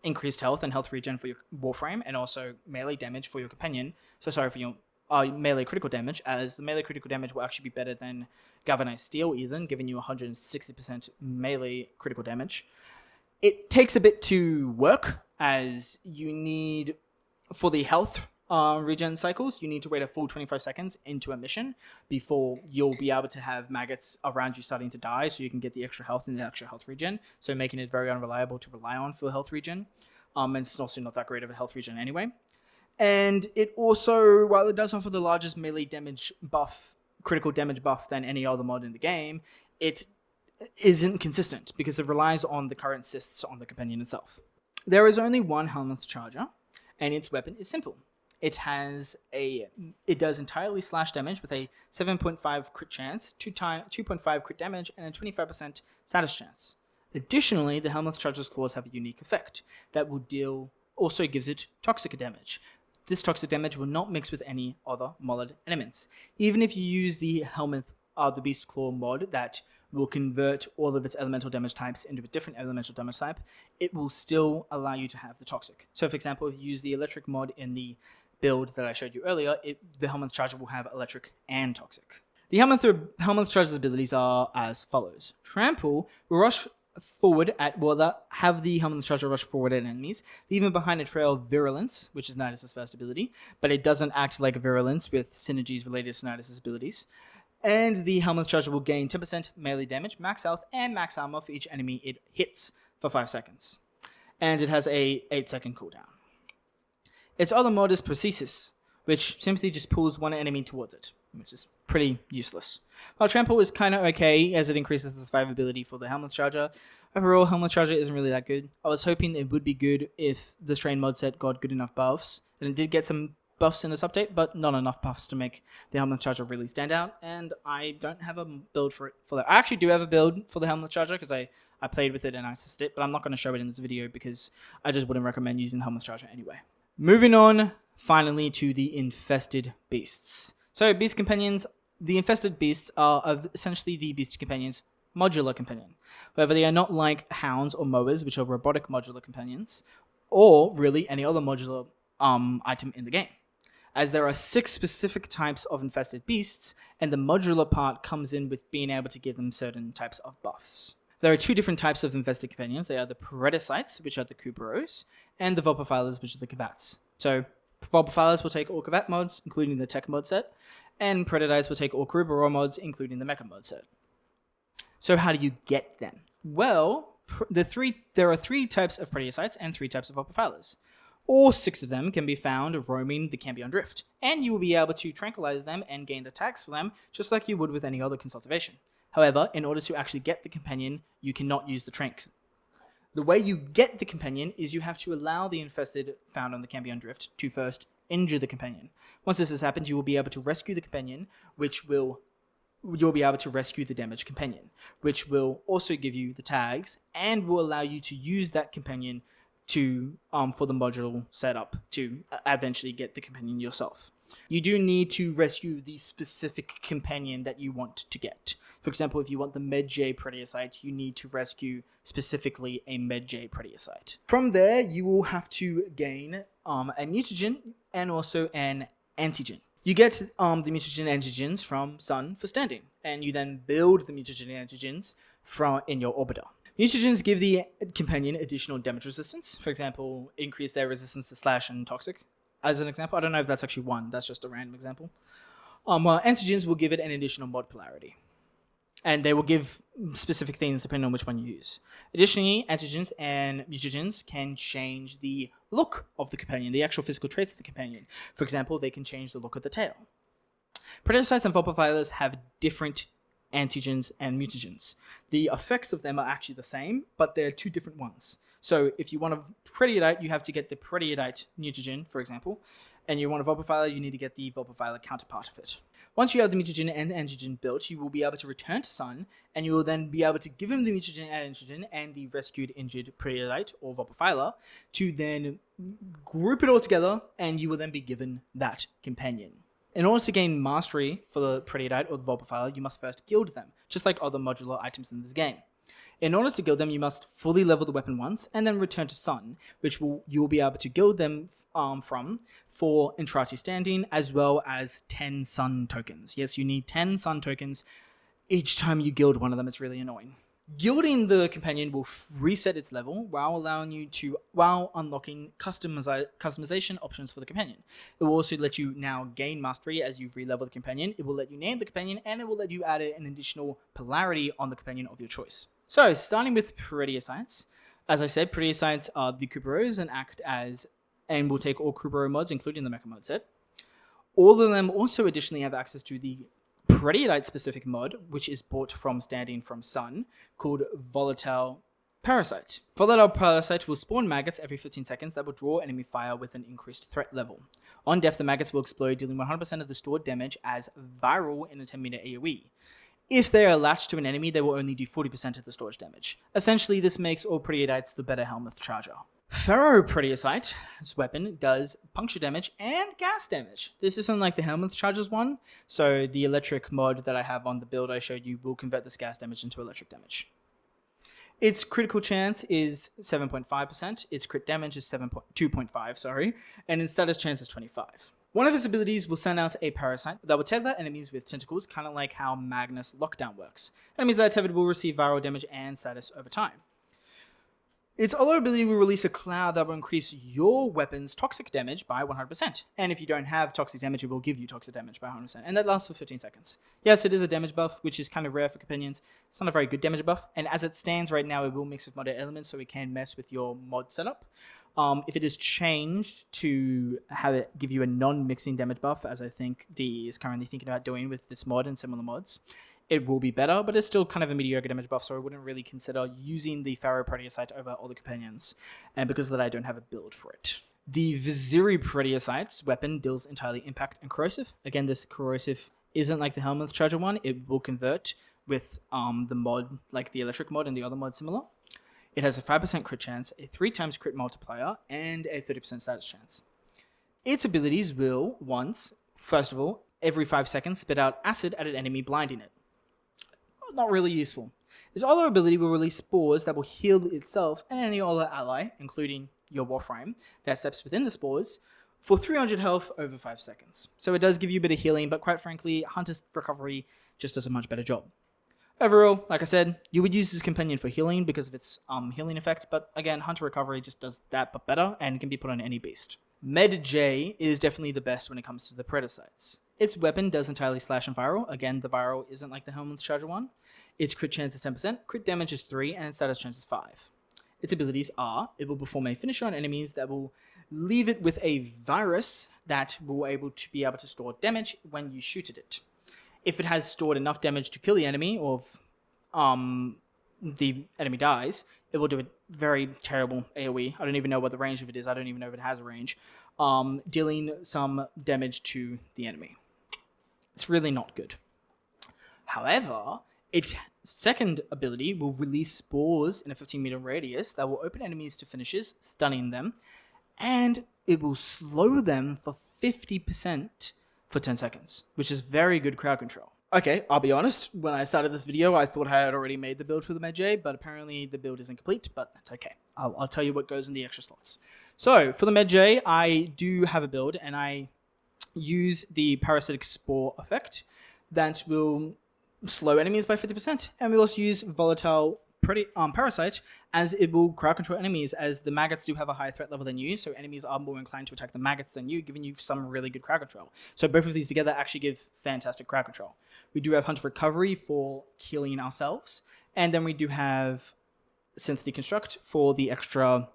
increased health and health regen for your Warframe, and also melee damage for your companion, for your melee critical damage, as the melee critical damage will actually be better than Galvanized Steel even, giving you 160% melee critical damage. It takes a bit to work, as you need, for the health regen cycles, you need to wait a full 25 seconds into a mission before you'll be able to have maggots around you starting to die, so you can get the extra health and the extra health regen, so making it very unreliable to rely on for health regen. And it's also not that great of a health regen anyway. And it also, while it does offer the largest melee damage buff, critical damage buff than any other mod in the game, it isn't consistent because it relies on the current cysts on the companion itself. There is only one Helminth Charger, and its weapon is simple. It does entirely slash damage with a 7.5 crit chance, 2.5 crit damage, and a 25% status chance. Additionally, the Helminth Charger's claws have a unique effect that also gives it toxic damage. This toxic damage will not mix with any other modded elements. Even if you use the the Beast Claw mod that will convert all of its elemental damage types into a different elemental damage type, it will still allow you to have the toxic. So for example, if you use the electric mod in the build that I showed you earlier, the Helminth Charger will have electric and toxic. The Helminth Charger's abilities are as follows. Trample will rush forward have the Helminth Charger rush forward at enemies, leaving behind a trail of Virulence, which is Nidus' first ability, but it doesn't act like Virulence with synergies related to Nidus' abilities. And the Helminth Charger will gain 10% melee damage, max health, and max armor for each enemy it hits for 5 seconds. And it has a 8-second cooldown. Its other mod is Prosthesis, which simply just pulls one enemy towards it, which is pretty useless. While Trample is kind of okay, as it increases the survivability for the Helminth Charger, overall, Helminth Charger isn't really that good. I was hoping it would be good if the Strain mod set got good enough buffs, and it did get some buffs in this update, but not enough buffs to make the Helminth Charger really stand out, and I don't have a build for that. I actually do have a build for the Helminth Charger, because I played with it and I tested it, but I'm not going to show it in this video, because I just wouldn't recommend using the Helminth Charger anyway. Moving on, finally, to the Infested Beasts. So, Beast Companions, the Infested Beasts are essentially the Beast Companions' modular companion. However, they are not like Hounds or Mowers, which are robotic modular companions, or really any other modular item in the game. as there are 6 specific types of infested beasts, and the modular part comes in with being able to give them certain types of buffs. There are 2 different types of infested companions. They are the Predasites, which are the Kubrows, and the Vulpaphylas, which are the Kavats. So Vulpaphylas will take all Kavat mods, including the Tek Mod Set, and Predasites will take all Kubrow mods, including the Mecha Mod Set. So how do you get them? Well, there are 3 types of Predasites and 3 types of Vulpaphylas. All 6 of them can be found roaming the Cambion Drift, and you will be able to tranquilize them and gain the tags for them, just like you would with any other consultivation. However, in order to actually get the companion, you cannot use the tranks. The way you get the companion is you have to allow the infested found on the Cambion Drift to first injure the companion. Once this has happened, you will be able to rescue the companion, you'll be able to rescue the damaged companion, which will also give you the tags and will allow you to use that companion to for the module setup to eventually get the companion yourself. You do need to rescue the specific companion that you want to get. For example, if you want the Medjay Predasite, you need to rescue specifically a Medjay Predasite. From there, you will have to gain a mutagen and also an antigen. You get the mutagen antigens from Sun for standing, and you then build the mutagen antigens in your orbiter. Mutagens give the companion additional damage resistance. For example, increase their resistance to slash and toxic. As an example, I don't know if that's actually one. That's just a random example. While antigens will give it an additional mod polarity, and they will give specific things depending on which one you use. Additionally, antigens and mutagens can change the look of the companion, the actual physical traits of the companion. For example, they can change the look of the tail. Predasites and Vulpaphylas have different antigens and mutagens. The effects of them are actually the same, but they're 2 different ones. So if you want a Predasite, you have to get the Predasite mutagen, for example, and you want a Vulpaphyla, you need to get the Vulpaphyla counterpart of it. Once you have the mutagen and antigen built, you will be able to return to Sun, and you will then be able to give him the mutagen and antigen and the rescued injured Predasite or Vulpaphyla to then group it all together, and you will then be given that companion. In order to gain mastery for the Predasite or the Vulpaphyla, you must first gild them, just like other modular items in this game. In order to gild them, you must fully level the weapon once, and then return to Sun, which you will be able to gild them from for Entrati standing, as well as 10 Sun tokens. Yes, you need 10 Sun tokens each time you gild one of them. It's really annoying. Gilding the companion will reset its level while unlocking customization options for the companion. It will also let you now gain mastery as you re-level the companion. It will let you name the companion, and it will let you add an additional polarity on the companion of your choice. So, starting with Predasites. As I said, Predasites are the Kubrows and will take all Kubrow mods, including the Mecha Mod Set. All of them also additionally have access to the Predasite specific mod, which is bought from standing from Sun, called Volatile Parasite. Volatile Parasite will spawn maggots every 15 seconds that will draw enemy fire with an increased threat level. On death, the maggots will explode, dealing 100% of the stored damage as viral in a 10-meter AoE. If they are latched to an enemy, they will only do 40% of the storage damage. Essentially, this makes all Predasites the better Helminth Charger. Pharaoh Predasite's weapon does puncture damage and gas damage. This isn't like the Helminth Charger's one, so the electric mod that I have on the build I showed you will convert this gas damage into electric damage. Its critical chance is 7.5%, its crit damage is 2.5, and its status chance is 25. One of his abilities will send out a parasite that will tether enemies with tentacles, kind of like how Magnus Lockdown works. Enemies that are tethered will receive viral damage and status over time. Its other ability will release a cloud that will increase your weapon's toxic damage by 100%. And if you don't have toxic damage, it will give you toxic damage by 100%. And that lasts for 15 seconds. Yes, it is a damage buff, which is kind of rare for companions. It's not a very good damage buff. And as it stands right now, it will mix with modded elements, so it can mess with your mod setup. If it is changed to have it give you a non-mixing damage buff, as I think D is currently thinking about doing with this mod and similar mods, it will be better, but it's still kind of a mediocre damage buff, so I wouldn't really consider using the Pharaoh Predasite over all the companions, and because of that I don't have a build for it. The Vizier Predasite's weapon deals entirely impact and corrosive. Again, this corrosive isn't like the Helminth Charger one. It will convert with the mod, like the electric mod and the other mod similar. It has a 5% crit chance, a 3 times crit multiplier, and a 30% status chance. Its abilities will, first of all, every 5 seconds spit out acid at an enemy, blinding it. Not really useful. Its other ability will release spores that will heal itself and any other ally, including your Warframe, that steps within the spores for 300 health over 5 seconds. So it does give you a bit of healing, but quite frankly, Hunter's Recovery just does a much better job. Overall, like I said, you would use this companion for healing because of its healing effect, but again, Hunter Recovery just does that but better and can be put on any beast. Medjay is definitely the best when it comes to the Predasites. Its weapon does entirely slash and viral. Again, the viral isn't like the Helminth Charger one. Its crit chance is 10%, crit damage is 3, and its status chance is 5. Its abilities are, it will perform a finisher on enemies that will leave it with a virus that will be able to store damage when you shoot at it. If it has stored enough damage to kill the enemy, or if the enemy dies, it will do a very terrible AoE. I don't even know what the range of it is. I don't even know if it has a range. Dealing some damage to the enemy. It's really not good. However, its second ability will release spores in a 15-meter radius that will open enemies to finishes, stunning them, and it will slow them for 50% for 10 seconds, which is very good crowd control. Okay, I'll be honest, when I started this video, I thought I had already made the build for the Medjay, but apparently the build isn't complete, but that's okay. I'll tell you what goes in the extra slots. So, for the Medjay, I do have a build, and I use the Parasitic Spore effect that will slow enemies by 50%, and we also use Volatile Parasite, as it will crowd control enemies, as the maggots do have a higher threat level than you, so enemies are more inclined to attack the maggots than you, giving you some really good crowd control. So both of these together actually give fantastic crowd control. We do have Hunter Recovery for healing ourselves, and then we do have Synth Deconstruct for the extra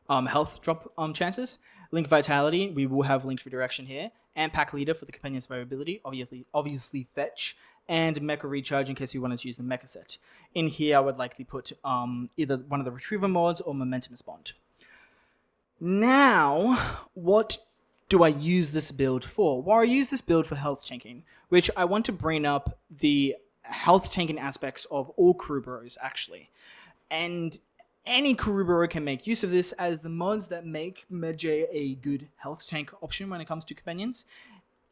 health drop chances. Link Vitality, we will have Link Redirection here, and Pack Leader for the Companion's Variability, obviously Fetch, and Mecha Recharge in case you wanted to use the Mecha Set. In here, I would likely put either one of the Retriever mods or Momentum Bond. Now, what do I use this build for? Well, I use this build for health tanking, which I want to bring up the health tanking aspects of all Kubrows, actually. And any Kubrow can make use of this, as the mods that make Medjay a good health tank option when it comes to companions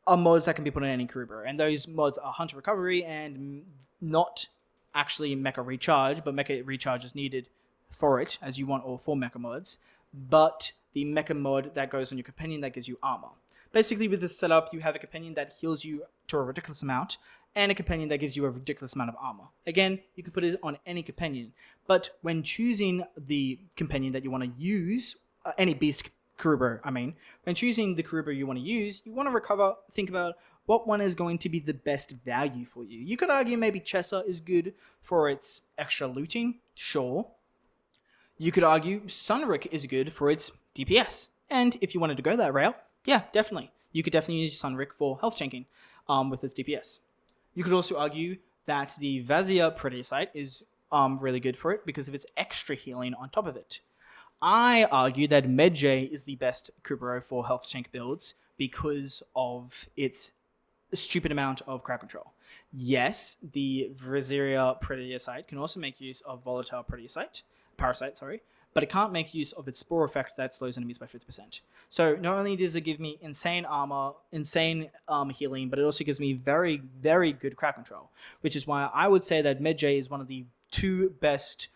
are mods that can be put on any Kubrow. And those mods are Hunter Recovery and not actually Mecha Recharge, but Mecha Recharge is needed for it, as you want all 4 Mecha mods. But the Mecha mod that goes on your companion that gives you armor. Basically, with this setup, you have a companion that heals you to a ridiculous amount, and a companion that gives you a ridiculous amount of armor. Again, you can put it on any companion, but when choosing the companion that you want to use, any beast Kubrow, when choosing the Kubrow you want to use, you want to think about what one is going to be the best value for you. You could argue maybe Chesa is good for its extra looting, sure. You could argue Sunrik is good for its DPS, and if you wanted to go that route, yeah, definitely. You could definitely use Sunrik for health tanking with its DPS. You could also argue that the Vizier Predasite is really good for it because of its extra healing on top of it. I argue that Medjay is the best Kubrow for health tank builds because of its stupid amount of crowd control. Yes, the Vizier Predasite can also make use of Volatile Parasite, but it can't make use of its Spore effect that slows enemies by 50%. So not only does it give me insane armor, insane healing, but it also gives me very, very good crowd control, which is why I would say that Medjay is one of the two best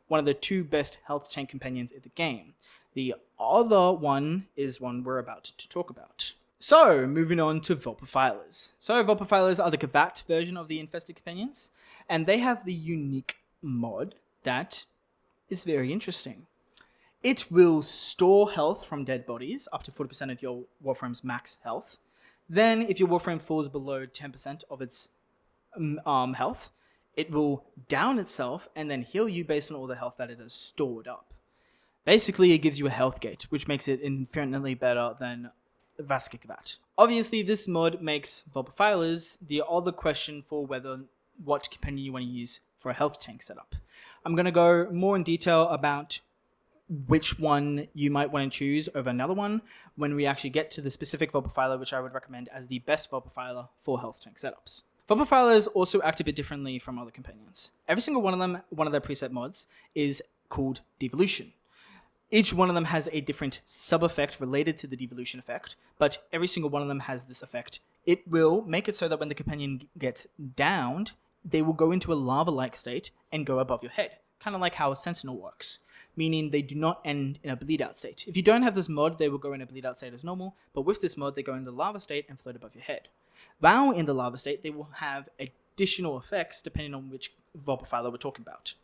one of the two best health tank companions in the game. The other one is one we're about to talk about. So, moving on to Vulpaphylas. So, Vulpaphylas are the Kavat version of the Infested Companions, and they have the unique mod that is very interesting. It will store health from dead bodies, up to 40% of your Warframe's max health. Then, if your Warframe falls below 10% of its health, it will down itself and then heal you based on all the health that it has stored up. Basically, it gives you a health gate, which makes it infinitely better than Vasca Kavat. Obviously, this mod makes Vulpaphylas the other question for what companion you want to use for a health tank setup. I'm going to go more in detail about which one you might want to choose over another one when we actually get to the specific Vulpaphyla, which I would recommend as the best Vulpaphyla for health tank setups. Vulpaphylas also act a bit differently from other companions. Every single one of them, one of their preset mods, is called Devolution. Each one of them has a different sub-effect related to the devolution effect, but every single one of them has this effect. It will make it so that when the companion gets downed, they will go into a lava-like state and go above your head, kind of like how a Sentinel works, meaning they do not end in a bleed out state. If you don't have this mod, they will go in a bleed out state as normal, but with this mod, they go in the lava state and float above your head. While in the lava state, they will have additional effects depending on which Vulpaphyla we're talking about.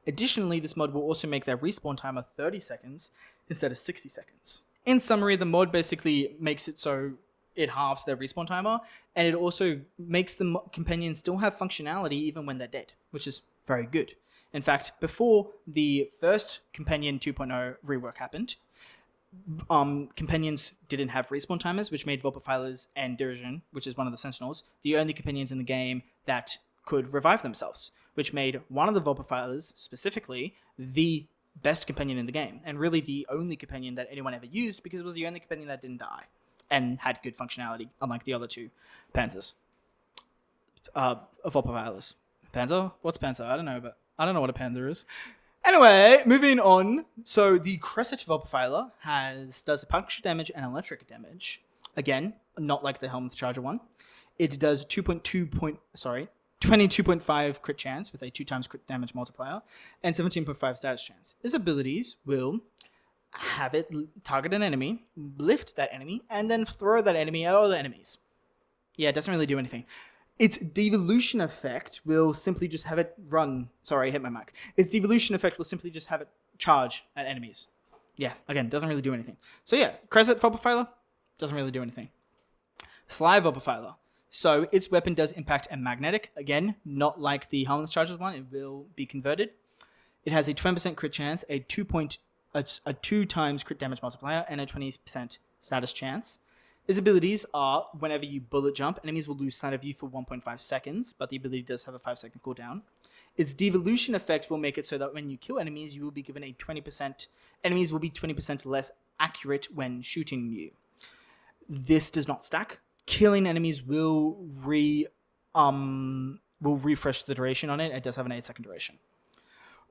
Additionally, this mod will also make their respawn timer 30 seconds instead of 60 seconds. In summary, the mod basically makes it so it halves their respawn timer, and it also makes the companions still have functionality even when they're dead, which is very good. In fact, before the first Companion 2.0 rework happened, companions didn't have respawn timers, which made Vulpaphylas and Dirigen, which is one of the Sentinels, the only companions in the game that could revive themselves, which made one of the Vulpaphylas, specifically, the best companion in the game, and really the only companion that anyone ever used, because it was the only companion that didn't die and had good functionality, unlike the other two Panzers. Vulpaphylas. Panzer? What's Panzer? I don't know what a Panzer is. Anyway, moving on. So the Crescent Vulpaphyla does a puncture damage and electric damage. Again, not like the Helminth Charger one. It does 22.5 crit chance with a 2x crit damage multiplier and 17.5 status chance. Its abilities will have it target an enemy, lift that enemy, and then throw that enemy at other enemies. Yeah, it doesn't really do anything. Its devolution effect will simply just have it run. Sorry, I hit my mic. Its devolution effect will simply just have it charge at enemies. Yeah, again, doesn't really do anything. So yeah, Crescent Vulpaphyla doesn't really do anything. Sly Vulpaphyla. So its weapon does impact a magnetic. Again, not like the Helminth Charger one. It will be converted. It has a 20% crit chance, a 2 times crit damage multiplier, and a 20% status chance. His abilities are, whenever you bullet jump, enemies will lose sight of you for 1.5 seconds, but the ability does have a 5-second cooldown. Its devolution effect will make it so that when you kill enemies, you will be given a 20%... Enemies will be 20% less accurate when shooting you. This does not stack. Killing enemies will refresh the duration on it. It does have an 8-second duration.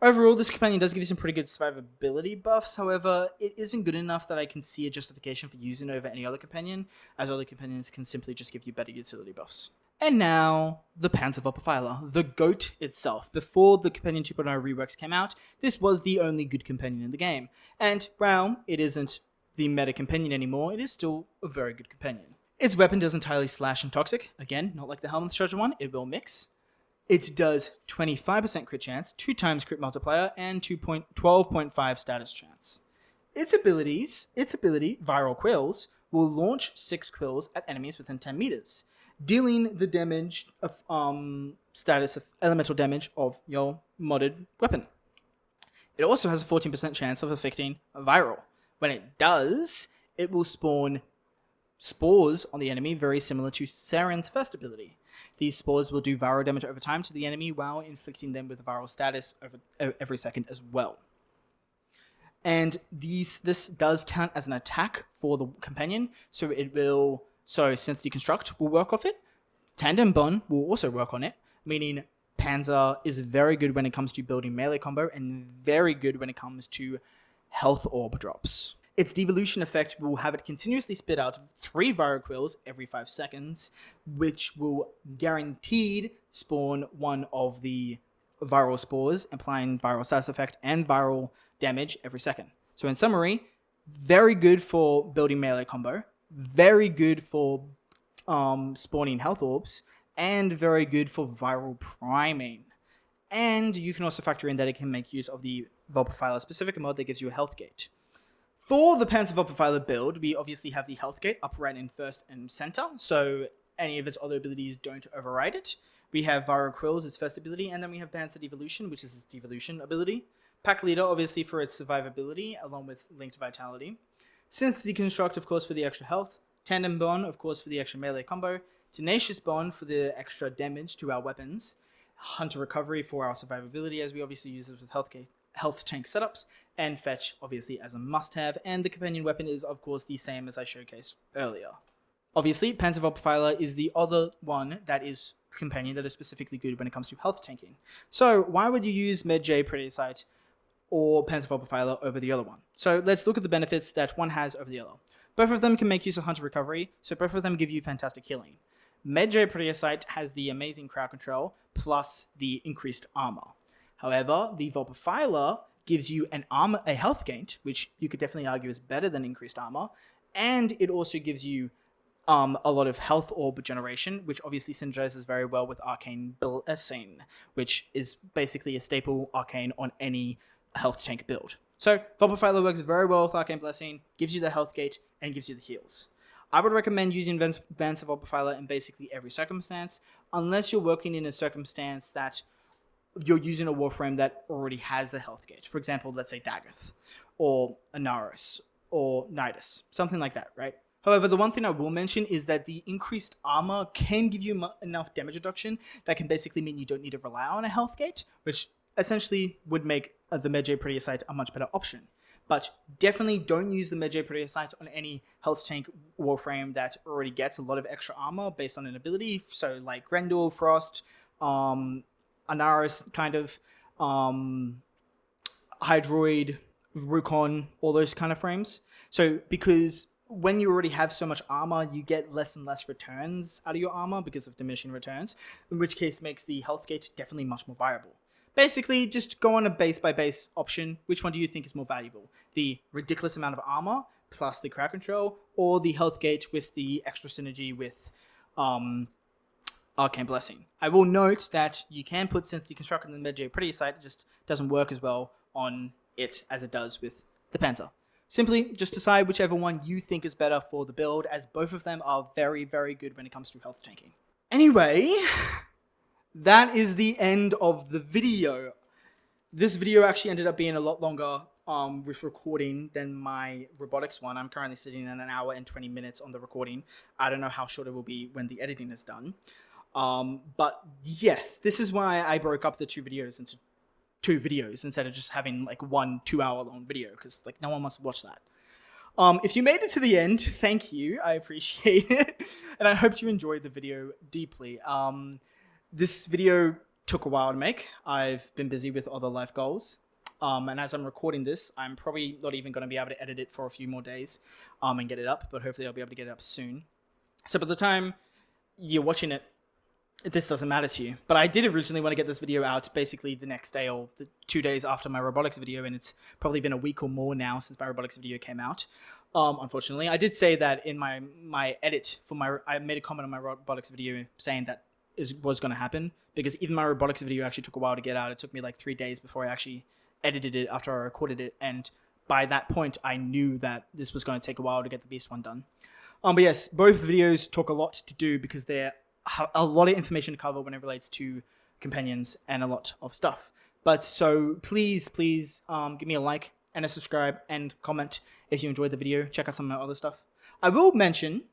Overall, this companion does give you some pretty good survivability buffs. However, it isn't good enough that I can see a justification for using it over any other companion, as other companions can simply just give you better utility buffs. And now, the Panzer Vulpaphyla, the GOAT itself. Before the Companion 2.0 reworks came out, this was the only good companion in the game. And while it isn't the meta companion anymore, it is still a very good companion. Its weapon does entirely slash and toxic. Again, not like the Helminth Charger one, it will mix. It does 25% crit chance, 2 times crit multiplier, and 12.5 status chance. Its ability, Viral Quills, will launch 6 quills at enemies within 10 meters, dealing the damage of status of elemental damage of your modded weapon. It also has a 14% chance of affecting viral. When it does, it will spawn spores on the enemy, very similar to Saren's first ability. These spores will do viral damage over time to the enemy while inflicting them with viral status every second as well. And this does count as an attack for the companion, so Synth Deconstruct will work off it. Tandem Bond will also work on it, meaning Panzer is very good when it comes to building melee combo and very good when it comes to health orb drops. Its devolution effect will have it continuously spit out 3 viral quills every 5 seconds, which will guaranteed spawn one of the viral spores, implying viral status effect and viral damage every second. So in summary, very good for building melee combo, very good for spawning health orbs, and very good for viral priming. And you can also factor in that it can make use of the Vulpaphyla specific mod that gives you a health gate. For the Panzer Vulpaphyla build, we obviously have the health gate up right in first and center, so any of its other abilities don't override it. We have Viral Quills, its first ability, and then we have Panzer Devolution, which is its devolution ability. Pack Leader, obviously, for its survivability, along with Linked Vitality. Synth Deconstruct, of course, for the extra health. Tandem Bond, of course, for the extra melee combo. Tenacious Bond for the extra damage to our weapons. Hunter Recovery for our survivability, as we obviously use this with health tank setups, and Fetch, obviously, as a must-have, and the companion weapon is, of course, the same as I showcased earlier. Obviously, Panzer Vulpaphyla is the other one that is companion that is specifically good when it comes to health tanking. So, why would you use Medjay Predasite or Panzer Vulpaphyla over the other one? So, let's look at the benefits that one has over the other. Both of them can make use of Hunter Recovery, so both of them give you fantastic healing. Medjay Predasite has the amazing crowd control, plus the increased armor. However, the Vulpaphyla gives you a health gain, which you could definitely argue is better than increased armor, and it also gives you a lot of health orb generation, which obviously synergizes very well with Arcane Blessing, which is basically a staple arcane on any health tank build. So Vulpaphyla works very well with Arcane Blessing, gives you the health gate, and gives you the heals. I would recommend using Vance of Vulpaphyla in basically every circumstance, unless you're working in a circumstance that you're using a Warframe that already has a health gate. For example, let's say Dagoth, or Anaris, or Nidus, something like that, right? However, the one thing I will mention is that the increased armor can give you enough damage reduction that can basically mean you don't need to rely on a health gate, which essentially would make the Medjay Predasite a much better option. But definitely don't use the Medjay Predasite on any health tank Warframe that already gets a lot of extra armor based on an ability. So like Grendel, Frost, Anaris, kind of, Hydroid, Rukon, all those kind of frames. So because when you already have so much armor, you get less and less returns out of your armor because of diminishing returns, in which case makes the health gate definitely much more viable. Basically, just go on a base-by-base option. Which one do you think is more valuable? The ridiculous amount of armor plus the crowd control, or the health gate with the extra synergy with Arcane Blessing? I will note that you can put Synth Construct in the Medjay Predasite, it just doesn't work as well on it as it does with the Panzer. Simply just decide whichever one you think is better for the build, as both of them are very, very good when it comes to health tanking. Anyway, that is the end of the video. This video actually ended up being a lot longer with recording than my robotics one. I'm currently sitting at 1 hour and 20 minutes on the recording. I don't know how short it will be when the editing is done. But yes, this is why I broke up the two videos into 2 videos instead of just having like 1 2-hour long video, because like no one wants to watch that. If you made it to the end, thank you. I appreciate it. And I hope you enjoyed the video deeply. This video took a while to make. I've been busy with other life goals. And as I'm recording this, I'm probably not even going to be able to edit it for a few more days and get it up, but hopefully I'll be able to get it up soon. So by the time you're watching it, this doesn't matter to you. But I did originally want to get this video out basically the next day or the 2 days after my robotics video, and it's probably been a week or more now since my robotics video came out. Unfortunately, I did say that in my edit for I made a comment on my robotics video saying that was going to happen, because even my robotics video actually took a while to get out. It took me like 3 days before I actually edited it after I recorded it, and by that point I knew that this was going to take a while to get the Beast one done. But yes, both videos talk a lot to do because they're a lot of information to cover when it relates to companions and a lot of stuff. But so please give me a like and a subscribe and comment if you enjoyed the video. Check out some of my other stuff. I will mention,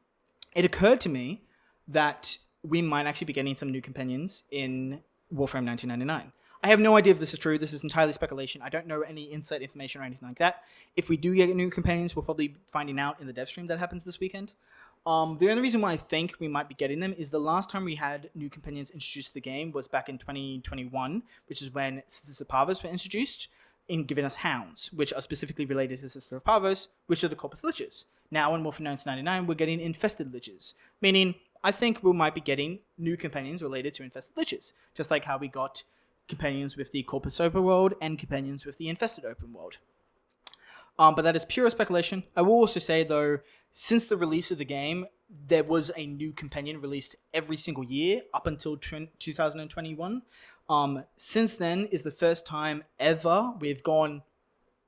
it occurred to me that we might actually be getting some new companions in Warframe 1999. I have no idea if this is true. This is entirely speculation. I don't know any inside information or anything like that. If we do get new companions, we'll probably be finding out in the dev stream that happens this weekend. The only reason why I think we might be getting them is the last time we had new companions introduced to the game was back in 2021, which is when Sisters of Parvos were introduced, in giving us hounds, which are specifically related to Sister of Parvos, which are the Corpus Liches. Now in Warframe 1999, we're getting Infested Liches, meaning I think we might be getting new companions related to Infested Liches, just like how we got companions with the Corpus open world and companions with the Infested open world. But that is pure speculation. I will also say, though, since the release of the game, there was a new companion released every single year up until 2021. Since then is the first time ever we've gone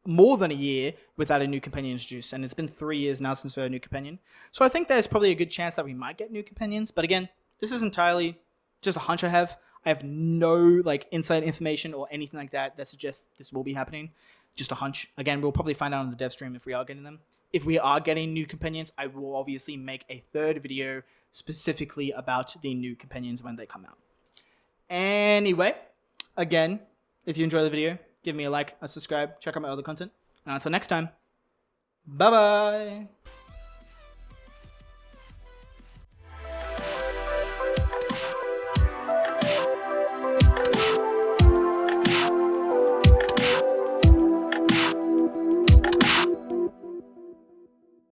more than a year without a new companion introduced, and it's been 3 years now since we had a new companion. So I think there's probably a good chance that we might get new companions. But again, this is entirely just a hunch I have. I have no like inside information or anything like that that suggests this will be happening. Just a hunch. Again, we'll probably find out on the dev stream if we are getting them. If we are getting new companions, I will obviously make a 3rd video specifically about the new companions when they come out. Anyway, again, if you enjoy the video, give me a like, a subscribe, check out my other content. And until next time, bye-bye!